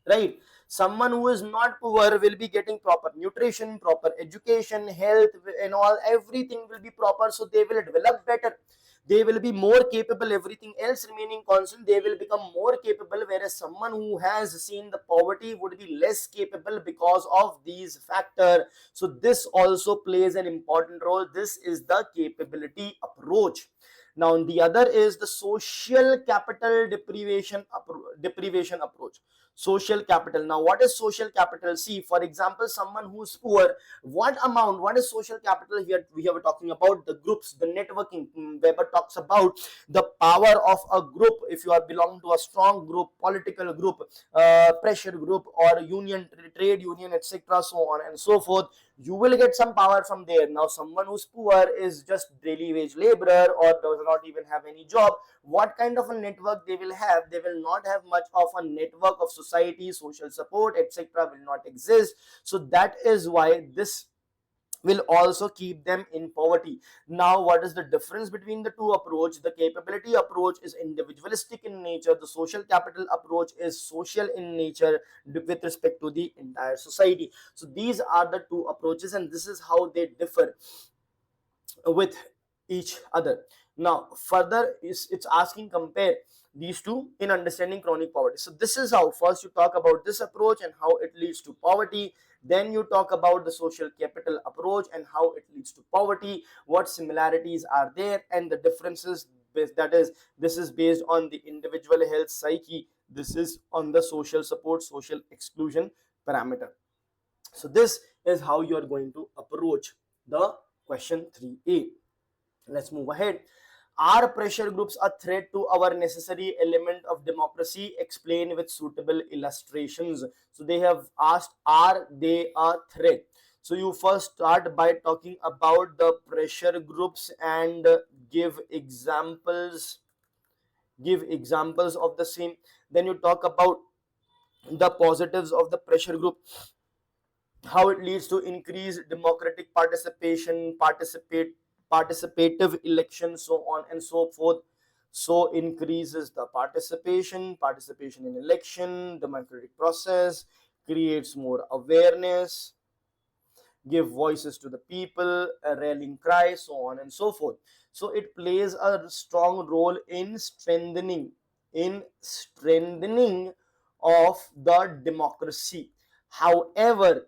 right? Someone who is not poor will be getting proper nutrition, proper education, health and all, everything will be proper, so they will develop better, they will be more capable, everything else remaining constant, they will become more capable, whereas someone who has seen the poverty would be less capable because of these factors. So this also plays an important role. This is the capability approach. Now the other is the social capital deprivation approach. Social capital. Now what is social capital? See, for example, someone who's poor, what is social capital here? We are talking about the groups, the networking. Weber talks about the power of a group. If you are belonging to a strong group, political group, pressure group, or union, trade union, etc., so on and so forth, you will get some power from there. Now someone who's poor is just daily wage laborer or does not even have any job. What kind of a network they will have? They will not have much of a network of society, social support, etc., will not exist. So that is why this will also keep them in poverty. Now what is the difference between the two approach? The capability approach is individualistic in nature, the social capital approach is social in nature with respect to the entire society. So these are the two approaches and this is how they differ with each other. Now further is it's asking compare these two in understanding chronic poverty. So this is how first you talk about this approach and how it leads to poverty, then you talk about the social capital approach and how it leads to poverty, what similarities are there and the differences. That is, this is based on the individual health psyche, this is on the social support, social exclusion parameter. So this is how you are going to approach the question 3a. Let's move ahead. Are pressure groups a threat to our necessary element of democracy? Explain with suitable illustrations. So they have asked, are they a threat? So you first start by talking about the pressure groups and give examples, of the same. Then you talk about the positives of the pressure group, how it leads to increased democratic participation, participative elections, so on and so forth. So increases the participation in election, democratic process, creates more awareness, give voices to the people, a rallying cry, so on and so forth. So it plays a strong role in strengthening of the democracy. However,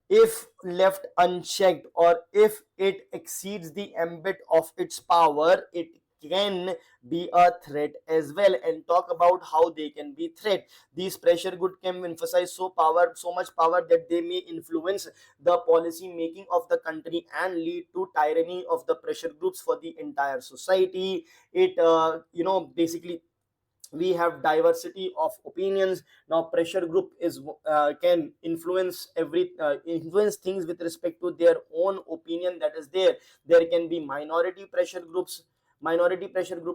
if left unchecked, or if it exceeds the ambit of its power, it can be a threat as well. And talk about how they can be threat. These pressure group can emphasize so much power that they may influence the policy making of the country and lead to tyranny of the pressure groups for the entire society. It basically, we have diversity of opinions. Now pressure group is can influence things with respect to their own opinion that is there. There can be minority pressure group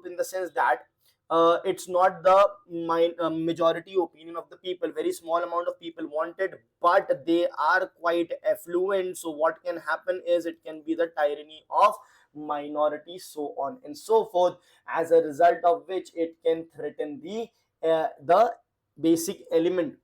in the sense that it's not the majority opinion of the people. Very small amount of people wanted, but they are quite affluent. So what can happen is it can be the tyranny of minority, so on and so forth, as a result of which it can threaten the basic element,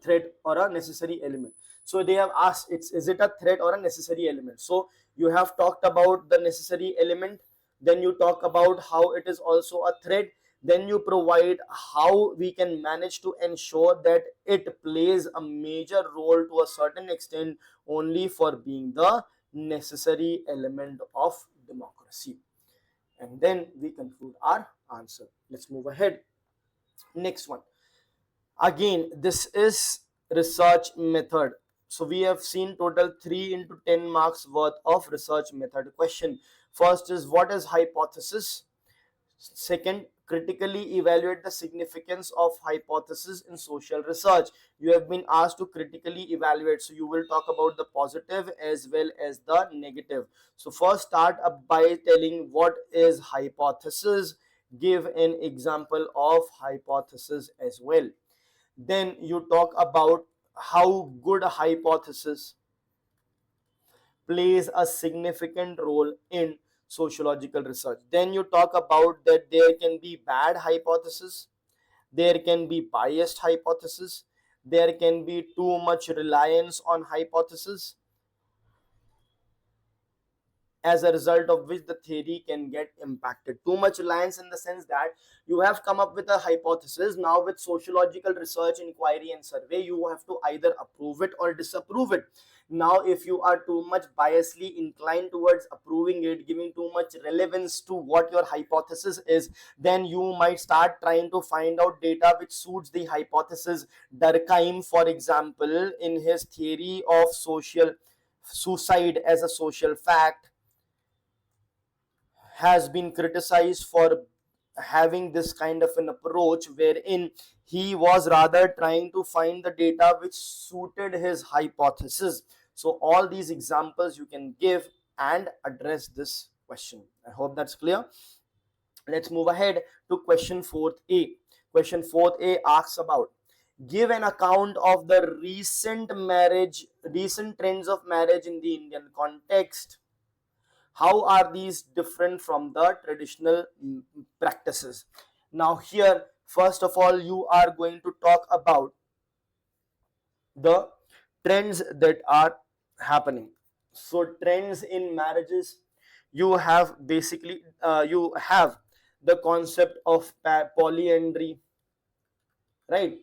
threat or a necessary element. So they have asked, is it a threat or a necessary element? So you have talked about the necessary element, then you talk about how it is also a threat, then you provide how we can manage to ensure that it plays a major role to a certain extent only for being the necessary element of democracy. And then we conclude our answer. Let's move ahead. Next one. Again, this is research method. So we have seen total 3 into 10 marks worth of research method question. First is, what is hypothesis? Second, critically evaluate the significance of hypothesis in social research. You have been asked to critically evaluate, so you will talk about the positive as well as the negative. So first, start up by telling what is hypothesis, give an example of hypothesis as well. Then you talk about how good a hypothesis plays a significant role in sociological research. Then you talk about that there can be bad hypothesis, there can be biased hypothesis, there can be too much reliance on hypothesis, as a result of which the theory can get impacted. Too much reliance in the sense that you have come up with a hypothesis. Now with sociological research, inquiry and survey, you have to either approve it or disapprove it. Now if you are too much biasly inclined towards approving it, giving too much relevance to what your hypothesis is, then you might start trying to find out data which suits the hypothesis. Durkheim, for example, in his theory of social suicide as a social fact, has been criticized for having this kind of an approach wherein he was rather trying to find the data which suited his hypothesis. So all these examples you can give and address this question. I hope that's clear. Let's move ahead to question 4a. Question 4a asks about, give an account of the recent trends of marriage in the Indian context. How are these different from the traditional practices? Now here, first of all, you are going to talk about the trends that are happening. So trends in marriages, you have basically you have the concept of polyandry, right?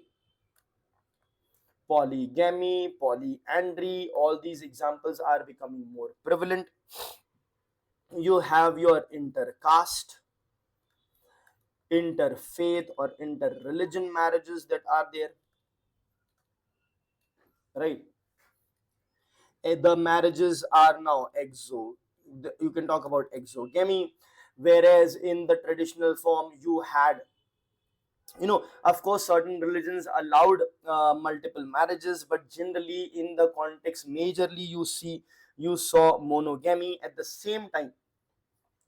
Polygamy, polyandry, all these examples are becoming more prevalent. You have your intercaste, interfaith or interreligion marriages that are there, right? The marriages are now you can talk about exogamy, whereas in the traditional form you had, of course, certain religions allowed multiple marriages, but generally in the context majorly you saw monogamy. At the same time,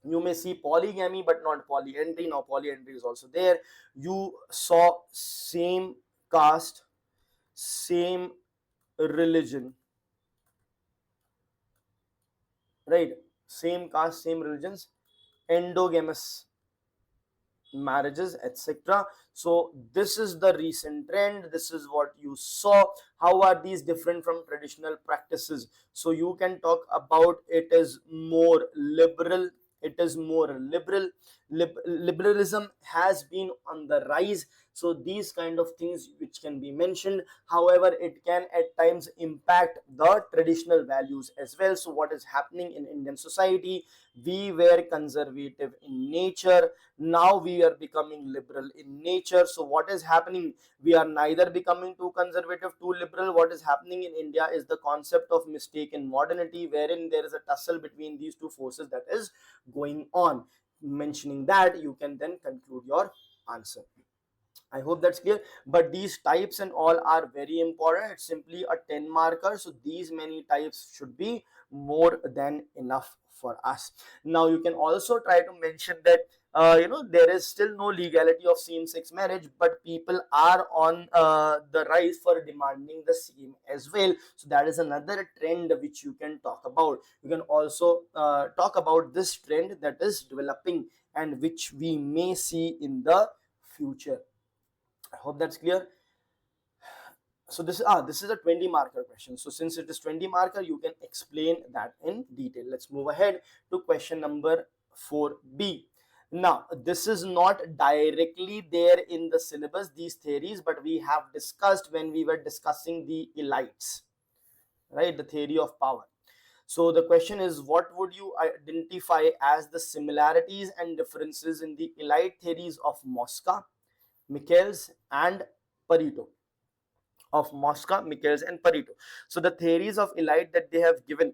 you may see polygamy but not polyandry. Now polyandry is also there. You saw same caste, same religion, right? Same caste, same religions, endogamous marriages, etc. So this is the recent trend, this is what you saw. How are these different from traditional practices? So you can talk about it is more liberal, it is more liberal. Liberalism has been on the rise. So these kind of things which can be mentioned. However, it can at times impact the traditional values as well. So what is happening in Indian society? We were conservative in nature, now we are becoming liberal in nature. So what is happening? We are neither becoming too conservative, too liberal. What is happening in India is the concept of mistaken modernity, wherein there is a tussle between these two forces that is going on. Mentioning that, you can then conclude your answer. I hope that's clear. But these types and all are very important. It's simply a 10 marker. So these many types should be more than enough for us. Now you can also try to mention that there is still no legality of same-sex marriage, but people are on the rise for demanding the same as well. So that is another trend which you can talk about. You can also talk about this trend that is developing and which we may see in the future. I hope that's clear. So this is a 20 marker question. So since it is 20 marker, you can explain that in detail. Let's move ahead to question number 4b. Now this is not directly there in the syllabus, these theories, but we have discussed when we were discussing the elites, right? The theory of power. So the question is, what would you identify as the similarities and differences in the elite theories of Mosca, Michels and Pareto? Of Mosca, Michels and Pareto. So the theories of elite that they have given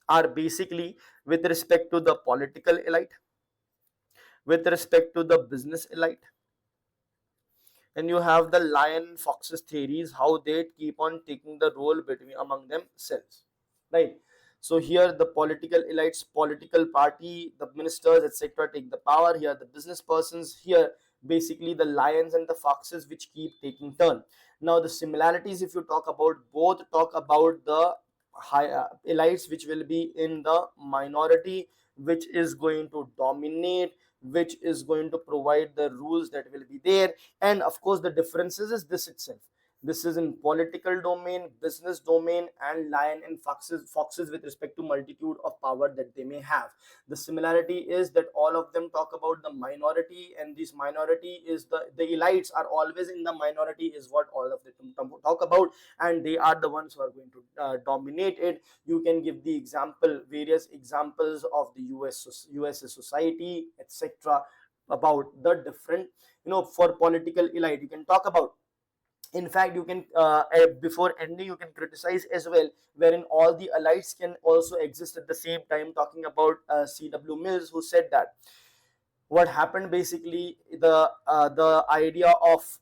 are basically with respect to the political elite, with respect to the business elite, and you have the lion foxes theories, how they keep on taking the role between among themselves, right? So here the political elites, political party, the ministers, etc., take the power. Here the business persons, here basically the lions and the foxes which keep taking turn. Now the similarities, if you talk about, both talk about the high elites which will be in the minority, which is going to dominate, which is going to provide the rules that will be there. And of course the differences is this itself. This is in political domain, business domain, and lion and foxes with respect to multitude of power that they may have. The similarity is that all of them talk about the minority, and this minority is the elites are always in the minority, is what all of them talk about, and they are the ones who are going to dominate it. You can give the example, various examples of the USA society, etc., about the different, for political elite you can talk about. In fact, you can before ending you can criticize as well, wherein all the elites can also exist at the same time, talking about CW Mills, who said that what happened basically, the idea of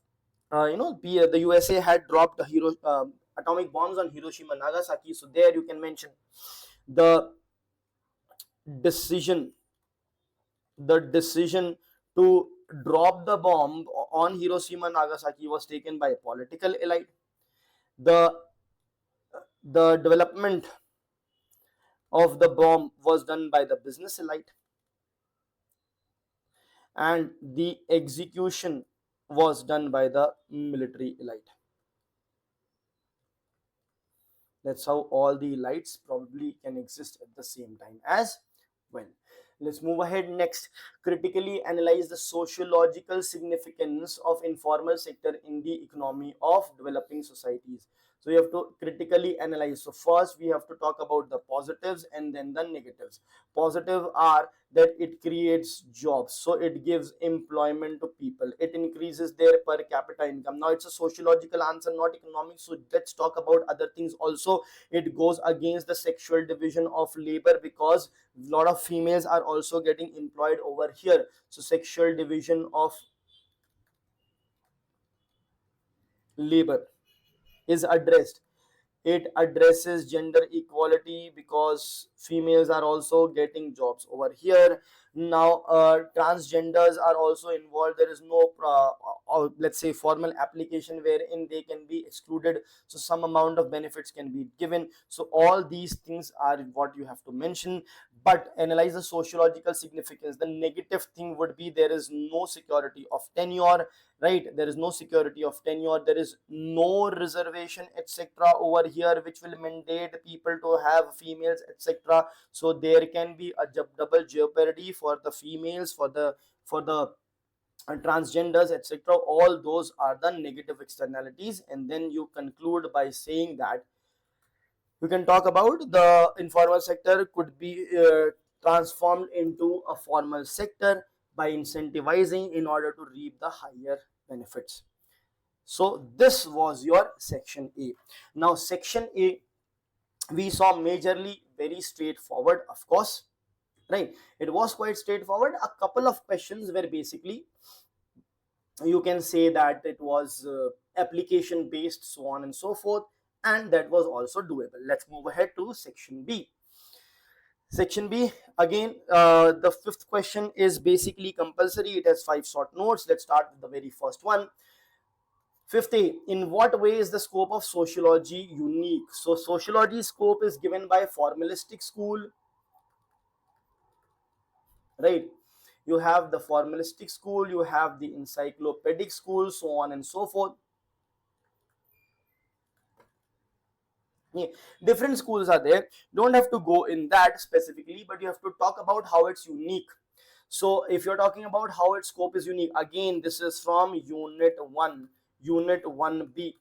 the USA had dropped the atomic bombs on Hiroshima and Nagasaki. So there you can mention the decision the decision to drop the bomb on Hiroshima and Nagasaki was taken by a political elite. The the development of the bomb was done by the business elite, and the execution was done by the military elite. That's how all the elites probably can exist at the same time as well. Let's move ahead next. Critically analyze the sociological significance of informal sector in the economy of developing societies. So you have to critically analyze. So first we have to talk about the positives and then the negatives. Positive are that it creates jobs, so it gives employment to people, it increases their per capita income. Now it's a sociological answer, not economics, so let's talk about other things also. It goes against the sexual division of labor, because a lot of females are also getting employed over here. So sexual division of labor is addressed. It addresses gender equality because females are also getting jobs over here. Now transgenders are also involved. There is no let's say formal application wherein they can be excluded, so some amount of benefits can be given. So all these things are what you have to mention. But analyze the sociological significance. The negative thing would be there is no security of tenure, right? There is no security of tenure, there is no reservation etc over here, which will mandate people to have females etc. So there can be a double jeopardy for the females, for the transgenders etc. All those are the negative externalities. And then you conclude by saying that you can talk about the informal sector could be transformed into a formal sector by incentivizing in order to reap the higher benefits. So this was your section A. Now section A, we saw majorly very straightforward, of course, right? It was quite straightforward. A couple of questions were basically, you can say that it was application based, so on and so forth, and that was also doable. Let's move ahead to section B. Section B, again, the fifth question is basically compulsory. It has 5 short notes. Let's start with the very first one. 50. In what way is the scope of sociology unique? So sociology scope is given by formalistic school, right? You have the formalistic school, you have the encyclopedic school, so on and so forth. Yeah. Different schools are there. Don't have to go in that specifically, but you have to talk about how it's unique. So if you're talking about how its scope is unique, again, this is from unit 1, unit 1b.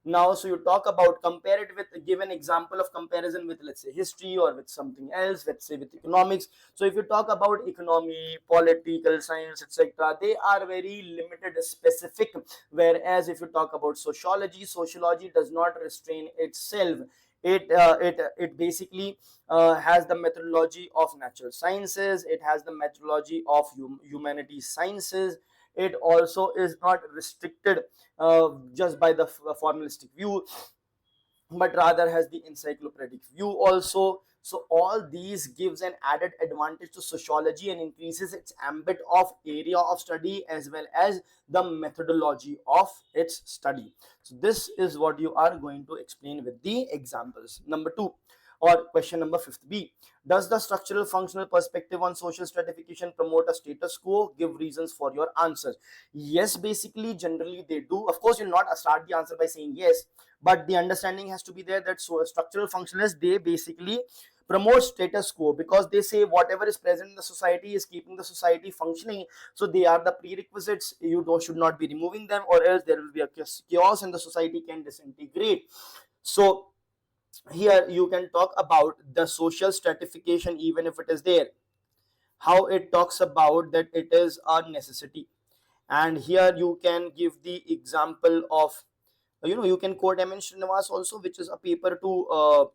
Now, so you talk about, compare it with, give an example of comparison with, let's say, history or with something else, let's say with economics. So if you talk about economy, political science etc., they are very limited, specific. Whereas if you talk about sociology, sociology does not restrain itself. It basically has the methodology of natural sciences, it has the methodology of humanities sciences. It also is not restricted just by the formalistic view, but rather has the encyclopedic view also. So all these gives an added advantage to sociology and increases its ambit of area of study as well as the methodology of its study. So this is what you are going to explain with the examples. Number 2, or question number 5b, does the structural functional perspective on social stratification promote a status quo? Give reasons for your answers. Yes, basically generally they do. Of course, you'll not start the answer by saying yes, but the understanding has to be there that so structural functionalists, they basically promote status quo, because they say whatever is present in the society is keeping the society functioning. So they are the prerequisites, you should not be removing them, or else there will be a chaos and the society can disintegrate. So here you can talk about the social stratification, even if it is there, how it talks about that it is a necessity. And here you can give the example of, you can quote M.N. Srinivas also, which is a paper to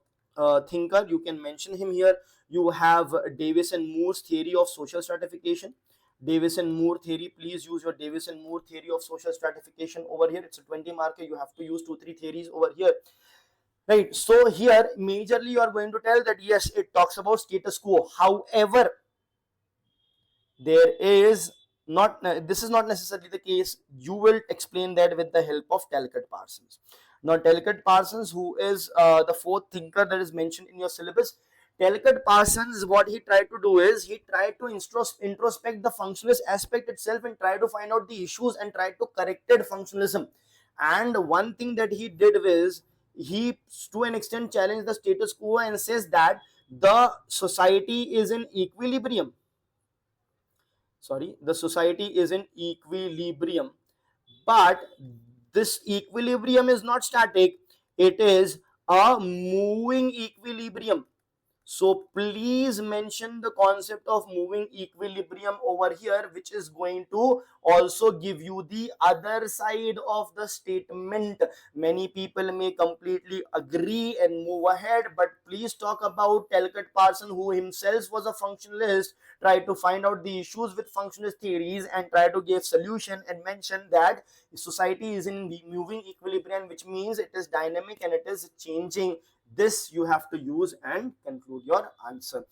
thinker. You can mention him here. You have Davis and Moore's theory of social stratification. Davis and Moore theory, please use your Davis and Moore theory of social stratification over here. It's a 20 marker. You have to use 2-3 theories over here, right? So here majorly you are going to tell that yes, it talks about status quo. However, there is not, this is not necessarily the case. You will explain that with the help of Talcott Parsons. Now Talcott Parsons, who is the fourth thinker that is mentioned in your syllabus, Talcott Parsons, what he tried to do is he tried to introspect the functionalist aspect itself and try to find out the issues and try to correct functionalism. And one thing that he did was he to an extent challenged the status quo and says that the society is in equilibrium. Sorry, the society is in equilibrium, but this equilibrium is not static. It is a moving equilibrium. So please mention the concept of moving equilibrium over here, which is going to also give you the other side of the statement. Many people may completely agree and move ahead, but please talk about Talcott Parson, who himself was a functionalist, try to find out the issues with functionalist theories and try to give solution, and mention that society is in moving equilibrium, which means it is dynamic and it is changing. This you have to use and conclude your answer.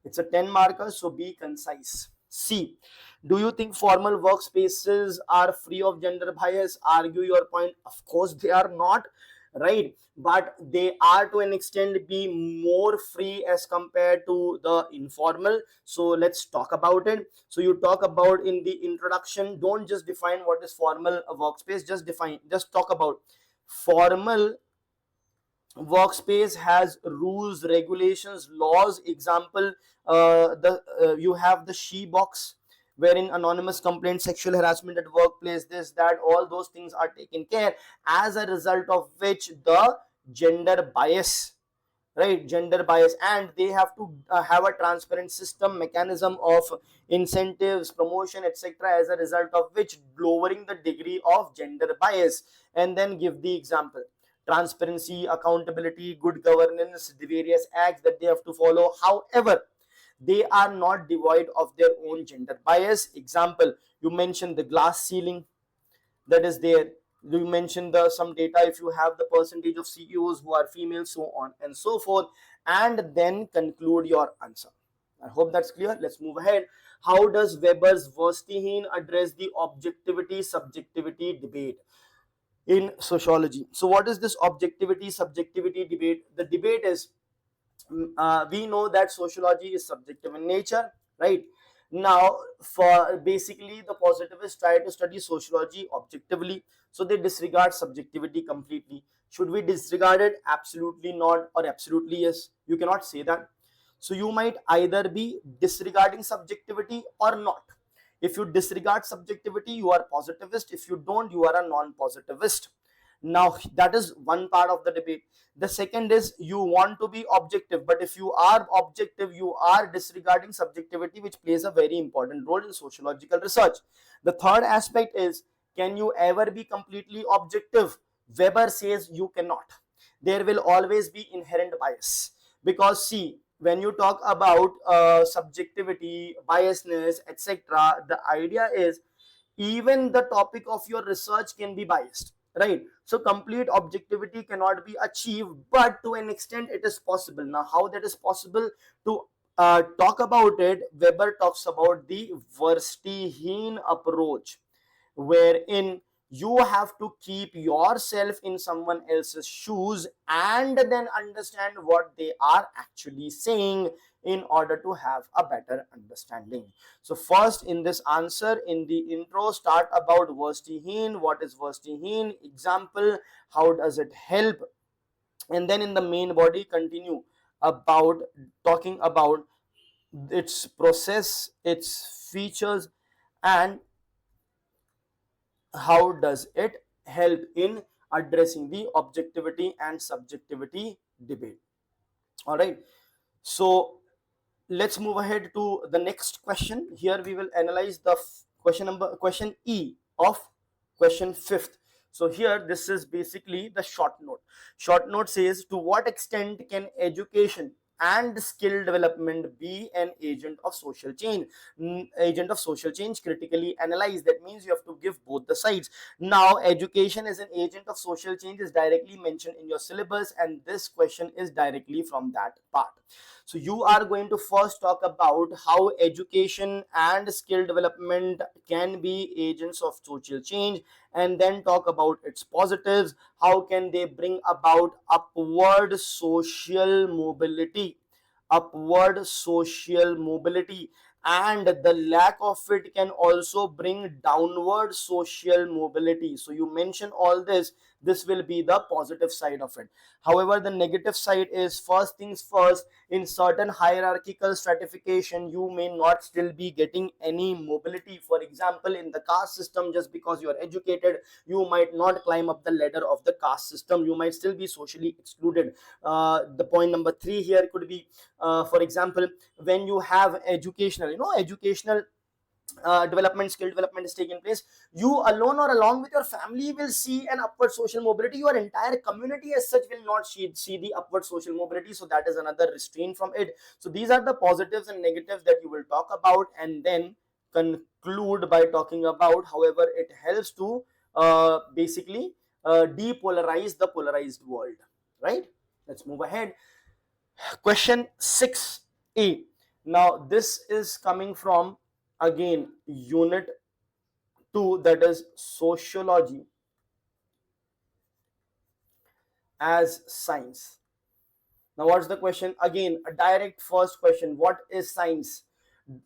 It's a 10 marker, so be concise. C. Do you think formal workspaces are free of gender bias? Argue your point. Of course, they are not, right? But they are to an extent be more free as compared to the informal. So let's talk about it. So you talk about in the introduction, don't just define what is formal workspace, just talk about formal workspace has rules, regulations, laws. Example, the you have the she box, wherein anonymous complaint, sexual harassment at workplace, this, that, all those things are taken care, as a result of which the gender bias, right, gender bias, and they have to have a transparent system mechanism of incentives, promotion, etc., as a result of which lowering the degree of gender bias. And then give the example: transparency, accountability, good governance, the various acts that they have to follow. However, they are not devoid of their own gender bias. Example, you mentioned the glass ceiling that is there. You mention the some data, if you have the percentage of CEOs who are female, so on and so forth, and then conclude your answer. I hope that's clear. Let's move ahead. How does Weber's Verstehen address the objectivity subjectivity debate in sociology? So what is this objectivity subjectivity debate? The debate is, we know that sociology is subjective in nature, right? Now, for basically the positivists try to study sociology objectively, so they disregard subjectivity completely. Should we disregard it? Absolutely not, or absolutely yes. You cannot say that. So you might either be disregarding subjectivity or not. If you disregard subjectivity, you are positivist. If you don't, you are a non-positivist. Now that is one part of the debate. The second is, you want to be objective, but if you are objective, you are disregarding subjectivity, which plays a very important role in sociological research. The third aspect is, can you ever be completely objective? Weber says you cannot. There will always be inherent bias, because see, when you talk about subjectivity, biasness, etc., the idea is even the topic of your research can be biased, right? So complete objectivity cannot be achieved, but to an extent it is possible. Now how that is possible? To talk about it, Weber talks about the Verstehen approach, wherein you have to keep yourself in someone else's shoes and then understand what they are actually saying in order to have a better understanding. So first, in this answer, in the intro, start about Verstehen. What is Verstehen? Example, how does it help? And then in the main body, continue about talking about its process, its features, and how does it help in addressing the objectivity and subjectivity debate. All right, so let's move ahead to the next question. Here we will analyze the question E of question 5th. So here this is basically the short note. Short note says, to what extent can education and skill development be an agent of social change? Agent of social change, critically analyze. That means you have to give both the sides. Now education as an agent of social change is directly mentioned in your syllabus, and this question is directly from that part. So you are going to first talk about how education and skill development can be agents of social change, and then talk about its positives. How can they bring about upward social mobility? Upward social mobility. And the lack of it can also bring downward social mobility. So you mention all this, This will be the positive side of it. However, the negative side is, first things first, in certain hierarchical stratification you may not still be getting any mobility. For example, in the caste system, just because you are educated, you might not climb up the ladder of the caste system, you might still be socially excluded. The point number 3 here could be, for example, when you have educational, educational development, skill development is taking place, you alone or along with your family will see an upward social mobility. Your entire community as such will not see the upward social mobility. So that is another restraint from it. So these are the positives and negatives that you will talk about, and then conclude by talking about, however, it helps to basically depolarize the polarized world, right? Let's move ahead. Question 6A. Now this is coming from, again, unit 2, that is sociology as science. Now what's the question? Again, a direct first question, what is science?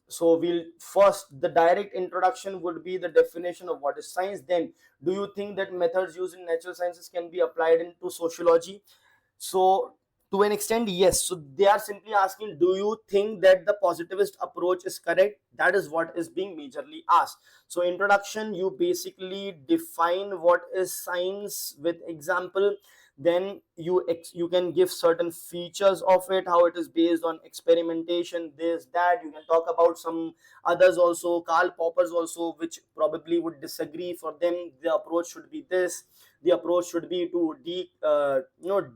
So we'll first, the direct introduction would be the definition of what is science. Then, do you think that methods used in natural sciences can be applied into sociology? So to an extent, yes. So they are simply asking, do you think that the positivist approach is correct? That is what is being majorly asked. So introduction, you basically define what is science with example. Then you can give certain features of it, how it is based on experimentation, this, that. You can talk about some others also, Karl Popper's also, which probably would disagree. For them, the approach should be this, the approach should be to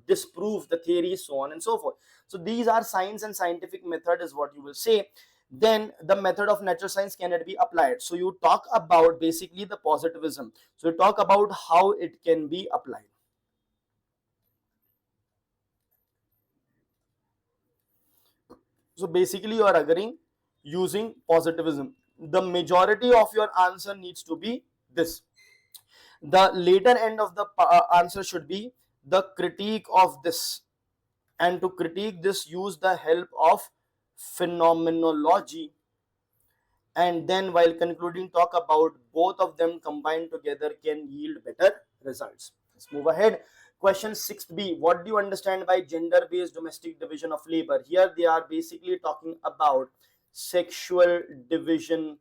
disprove the theory, so on and so forth. So these are science and scientific method is what you will say. Then the method of natural science, can it be applied? So you talk about basically the positivism. So you talk about how it can be applied. So basically you are agreeing using positivism. The majority of your answer needs to be this. The later end of the answer should be the critique of this. And to critique this, use the help of phenomenology. And then while concluding, talk about both of them combined together can yield better results. Let's move ahead. Question 6B. What do you understand by gender-based domestic division of labor? Here they are basically talking about sexual division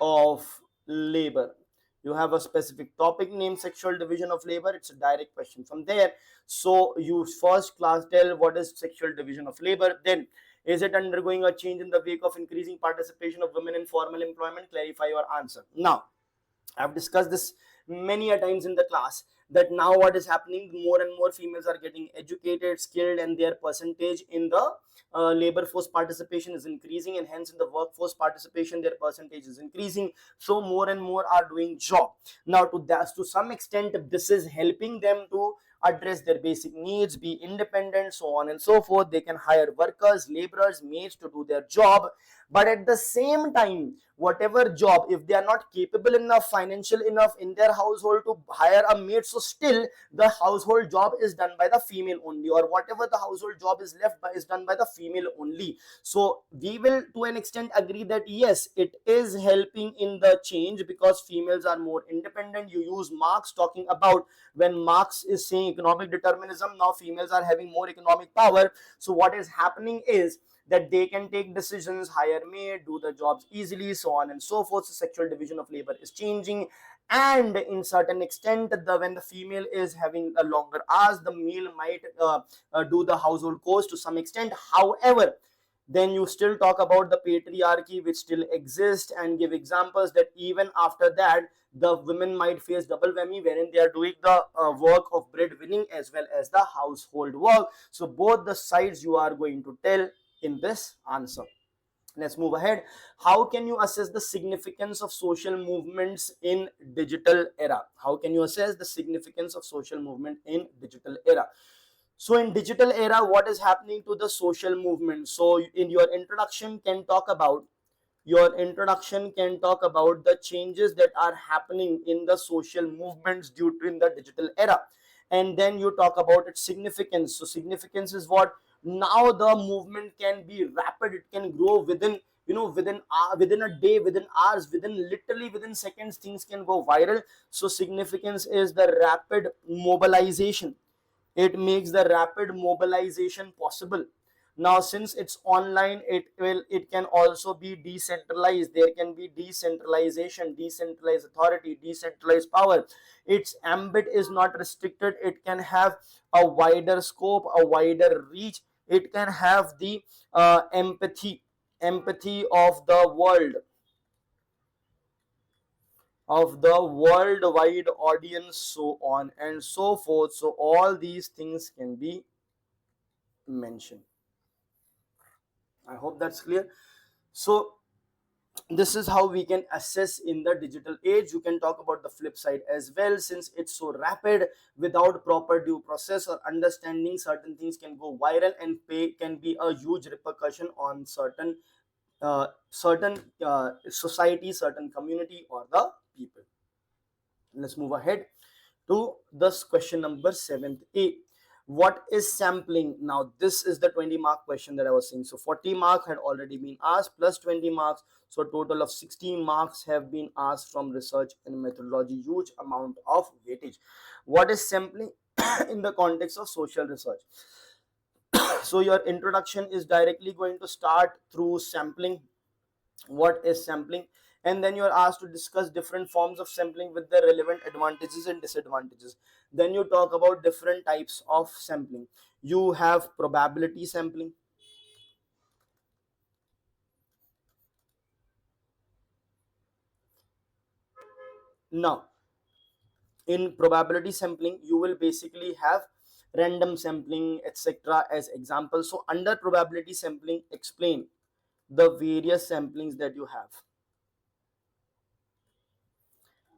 of labor. You have a specific topic named sexual division of labor. It's a direct question from there. So you first class tell what is sexual division of labor. Then, is it undergoing a change in the wake of increasing participation of women in formal employment? Clarify your answer. Now, I've discussed this many a times in the class, that now what is happening, more and more females are getting educated, skilled, and their percentage in the labor force participation is increasing, and hence in the workforce participation their percentage is increasing. So more and more are doing job. Now to some extent this is helping them to address their basic needs, be independent, so on and so forth. They can hire workers, laborers, maids to do their job. But at the same time, whatever job, if they are not capable enough, financial enough in their household to hire a maid, so still the household job is done by the female only, or whatever the household job is left by is done by the female only. So we will to an extent agree that yes, it is helping in the change, because females are more independent. You use Marx talking about, when Marx is saying economic determinism, now females are having more economic power. So what is happening is that they can take decisions, hire maid, do the jobs easily, so on and so forth. So sexual division of labor is changing, and in certain extent, when the female is having a longer hours, the male might do the household chores to some extent. However, then you still talk about the patriarchy which still exists, and give examples that even after that the women might face double whammy, wherein they are doing the work of breadwinning as well as the household work. So both the sides you are going to tell in this answer. Let's move ahead. How can you assess the significance of social movements in digital era? How can you assess the significance of social movement in digital era? So in digital era, what is happening to the social movement? So in your introduction can talk about the changes that are happening in the social movements due to in the digital era. And then you talk about its significance. So significance is what? Now the movement can be rapid, it can grow within within a day, within hours, within seconds, things can go viral. So significance is the rapid mobilization. It makes the rapid mobilization possible. Now since it's online, it can also be decentralized. There can be decentralization, decentralized authority, decentralized power. Its ambit is not restricted. It can have a wider scope, a wider reach. It can have the empathy of the worldwide audience, so on and so forth. So all these things can be mentioned. I hope that's clear. So this is how we can assess in the digital age. You can talk about the flip side as well. Since it's so rapid, without proper due process or understanding, certain things can go viral and can be a huge repercussion on certain society, certain community, or the people. Let's move ahead to this question number 7th A. What is sampling? Now this is the 20-mark question that I was saying. So 40 mark had already been asked plus 20 marks. So a total of 16 marks have been asked from research and methodology. Huge amount of weightage. What is sampling in the context of social research? So your introduction is directly going to start through sampling. What is sampling? And then you are asked to discuss different forms of sampling with the relevant advantages and disadvantages. Then you talk about different types of sampling. You have probability sampling. Now in probability sampling, you will basically have random sampling, etc. as examples. So under probability sampling, explain the various samplings that you have.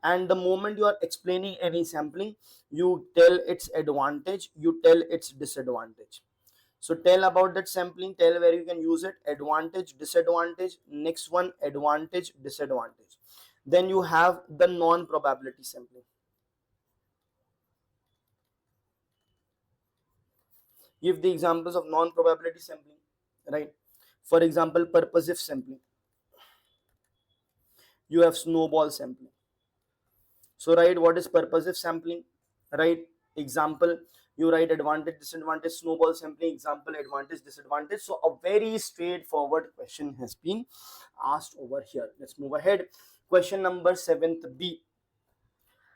And the moment you are explaining any sampling, you tell its advantage, you tell its disadvantage. So tell about that sampling, tell where you can use it, advantage, disadvantage. Next one, advantage, disadvantage. Then you have the non-probability sampling. Give the examples of non-probability sampling, right? For example, purposive sampling. You have snowball sampling. So write what is purposive sampling, right? Example, you write advantage, disadvantage, snowball sampling, example, advantage, disadvantage. So a very straightforward question has been asked over here. Let's move ahead. Question number 7th B.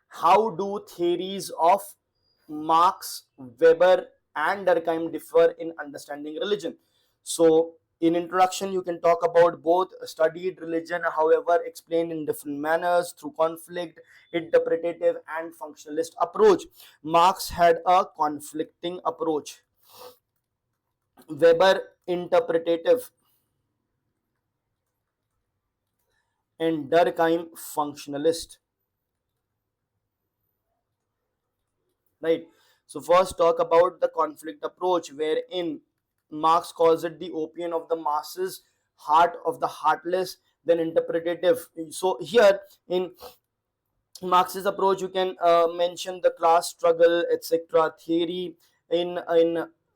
How do theories of Marx, Weber, and Durkheim differ in understanding religion? So in introduction, you can talk about both studied religion, however, explained in different manners through conflict, interpretative, and functionalist approach. Marx had a conflicting approach. Weber, interpretative, and Durkheim, functionalist. Right. So first talk about the conflict approach, wherein Marx calls it the opium of the masses, heart of the heartless. Then interpretative. So here in Marx's approach, you can mention the class struggle, etc. theory. In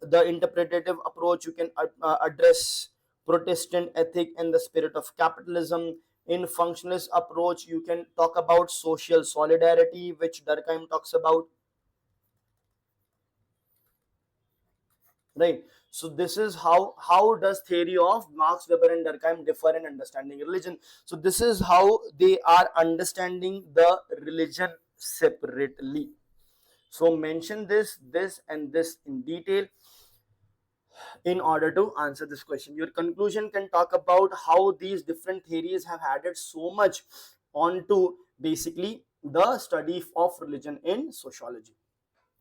the interpretative approach, you can address Protestant ethic and the spirit of capitalism. In functionalist approach, you can talk about social solidarity, which Durkheim talks about. Right. So this is how does theory of Marx, Weber, and Durkheim differ in understanding religion. So this is how they are understanding the religion separately. So mention this and this in detail in order to answer this question. Your conclusion can talk about how these different theories have added so much onto basically the study of religion in sociology.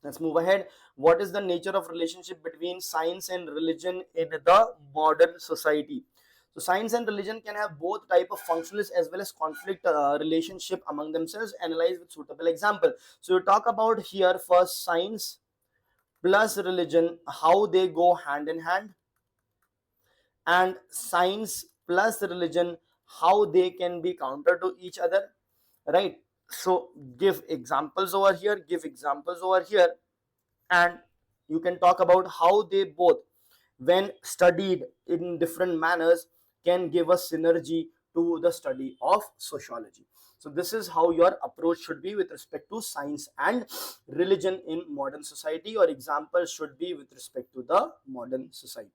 Let's move ahead. What is the nature of relationship between science and religion in the modern society? So science and religion can have both type of functionalist as well as conflict relationship among themselves. Analyze with suitable example. So you talk about here first science plus religion, how they go hand in hand, and science plus religion, how they can be counter to each other, right? So give examples over here, give examples over here, and you can talk about how they both, when studied in different manners, can give a synergy to the study of sociology. So this is how your approach should be with respect to science and religion in modern society. Your example should be with respect to the modern society.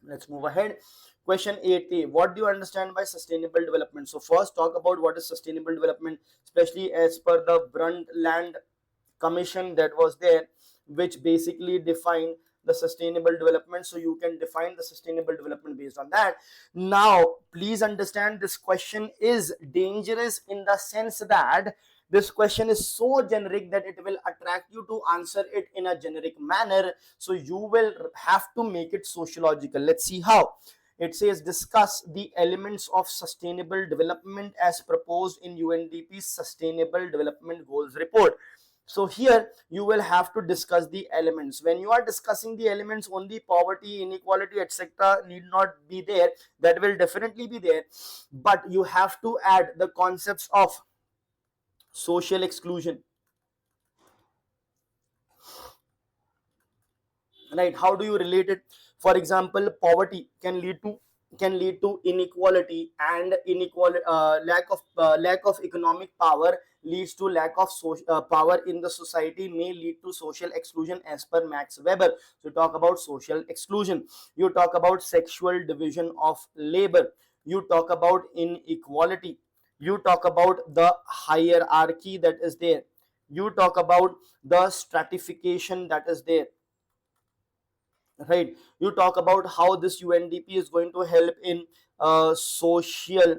Let's move ahead. Question 8a, what do you understand by sustainable development? So first talk about what is sustainable development, especially as per the Brundtland Commission that was there, which basically defined the sustainable development. So you can define the sustainable development based on that. Now please understand, this question is dangerous in the sense that this question is so generic that it will attract you to answer it in a generic manner. So you will have to make it sociological. Let's see how. It says discuss the elements of sustainable development as proposed in UNDP's Sustainable Development Goals report. So here you will have to discuss the elements. When you are discussing the elements, only poverty, inequality, etc. need not be there. That will definitely be there, but you have to add the concepts of social exclusion, right? How do you relate it? For example, poverty can lead to inequality, and inequality, lack of economic power leads to lack of power in the society, may lead to social exclusion as per Max Weber. So talk about social exclusion. You talk about sexual division of labor. You talk about inequality. You talk about the hierarchy that is there. You talk about the stratification that is there, right? You talk about how this UNDP is going to help in social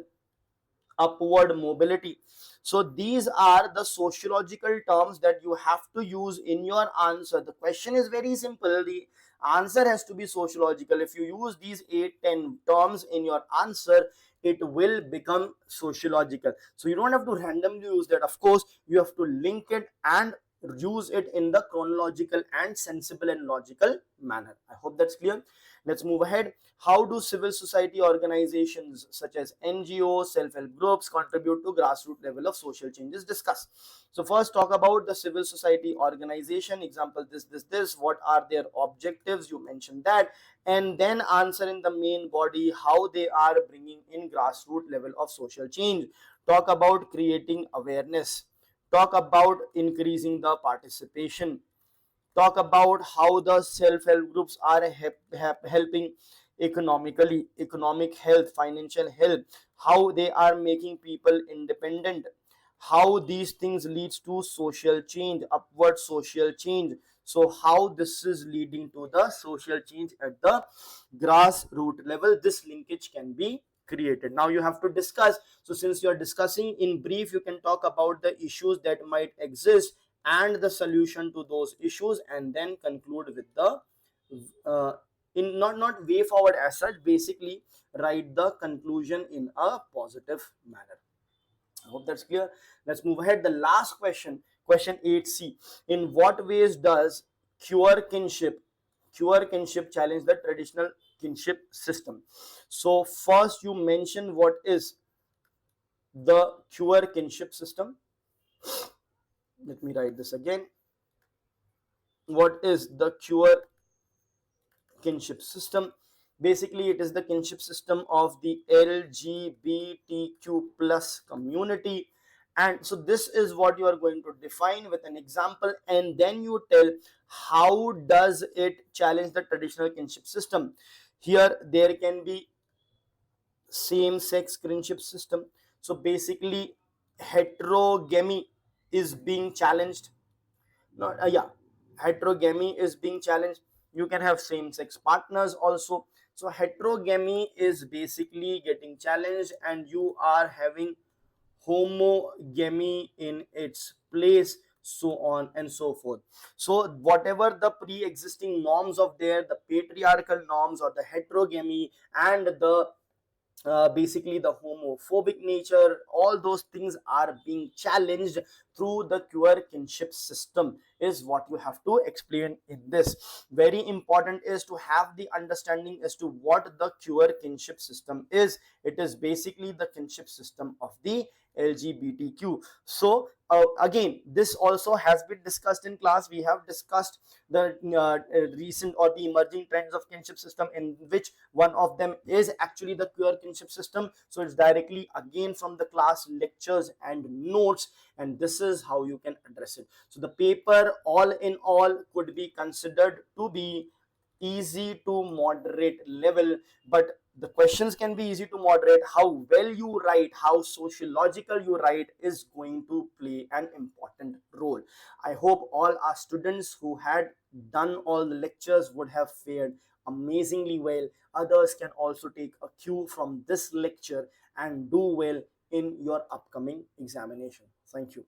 upward mobility. So these are the sociological terms that you have to use in your answer. The question is very simple, the answer has to be sociological. If you use these 8-10 terms in your answer, it will become sociological. So you don't have to randomly use that. Of course, you have to link it and use it in the chronological and sensible and logical manner. I hope that's clear. Let's move ahead. How do civil society organizations such as NGOs, self-help groups contribute to grassroots level of social changes? Discuss. So first talk about the civil society organization. Example, this. What are their objectives? You mentioned that. And then answer in the main body how they are bringing in grassroots level of social change. Talk about creating awareness. Talk about increasing the participation. Talk about how the self-help groups are helping economically, economic health, financial health, how they are making people independent, how these things leads to social change, upward social change. So how this is leading to the social change at the grassroots level, this linkage can be created. Now you have to discuss. So since you are discussing in brief, you can talk about the issues that might exist and the solution to those issues, and then conclude with the in not way forward as such, basically write the conclusion in a positive manner. I hope that's clear. Let's move ahead. The last question, question 8c, in what ways does cure kinship challenge the traditional kinship system? So first you mention what is the cure kinship system. Let me write this again. What is the cure kinship system? Basically, it is the kinship system of the LGBTQ plus community. And so this is what you are going to define with an example, and then you tell how does it challenge the traditional kinship system. Here there can be same sex kinship system. So basically heterogamy is being challenged. Not yeah, heterogamy is being challenged. You can have same sex partners also. So heterogamy is basically getting challenged, and you are having homogamy in its place, so on and so forth. So whatever the pre-existing norms of there, the patriarchal norms or the heterogamy and the basically the homophobic nature, all those things are being challenged through the queer kinship system, is what you have to explain in this. Very important is to have the understanding as to what the queer kinship system is. It is basically the kinship system of the LGBTQ. So again, this also has been discussed in class. We have discussed the recent or the emerging trends of kinship system, in which one of them is actually the queer kinship system. So it's directly again from the class lectures and notes, and this is how you can address it. So the paper all in all could be considered to be easy to moderate level, but the questions can be easy to moderate. How well you write, how sociological you write is going to play an important role. I hope all our students who had done all the lectures would have fared amazingly well. Others can also take a cue from this lecture and do well in your upcoming examination. Thank you.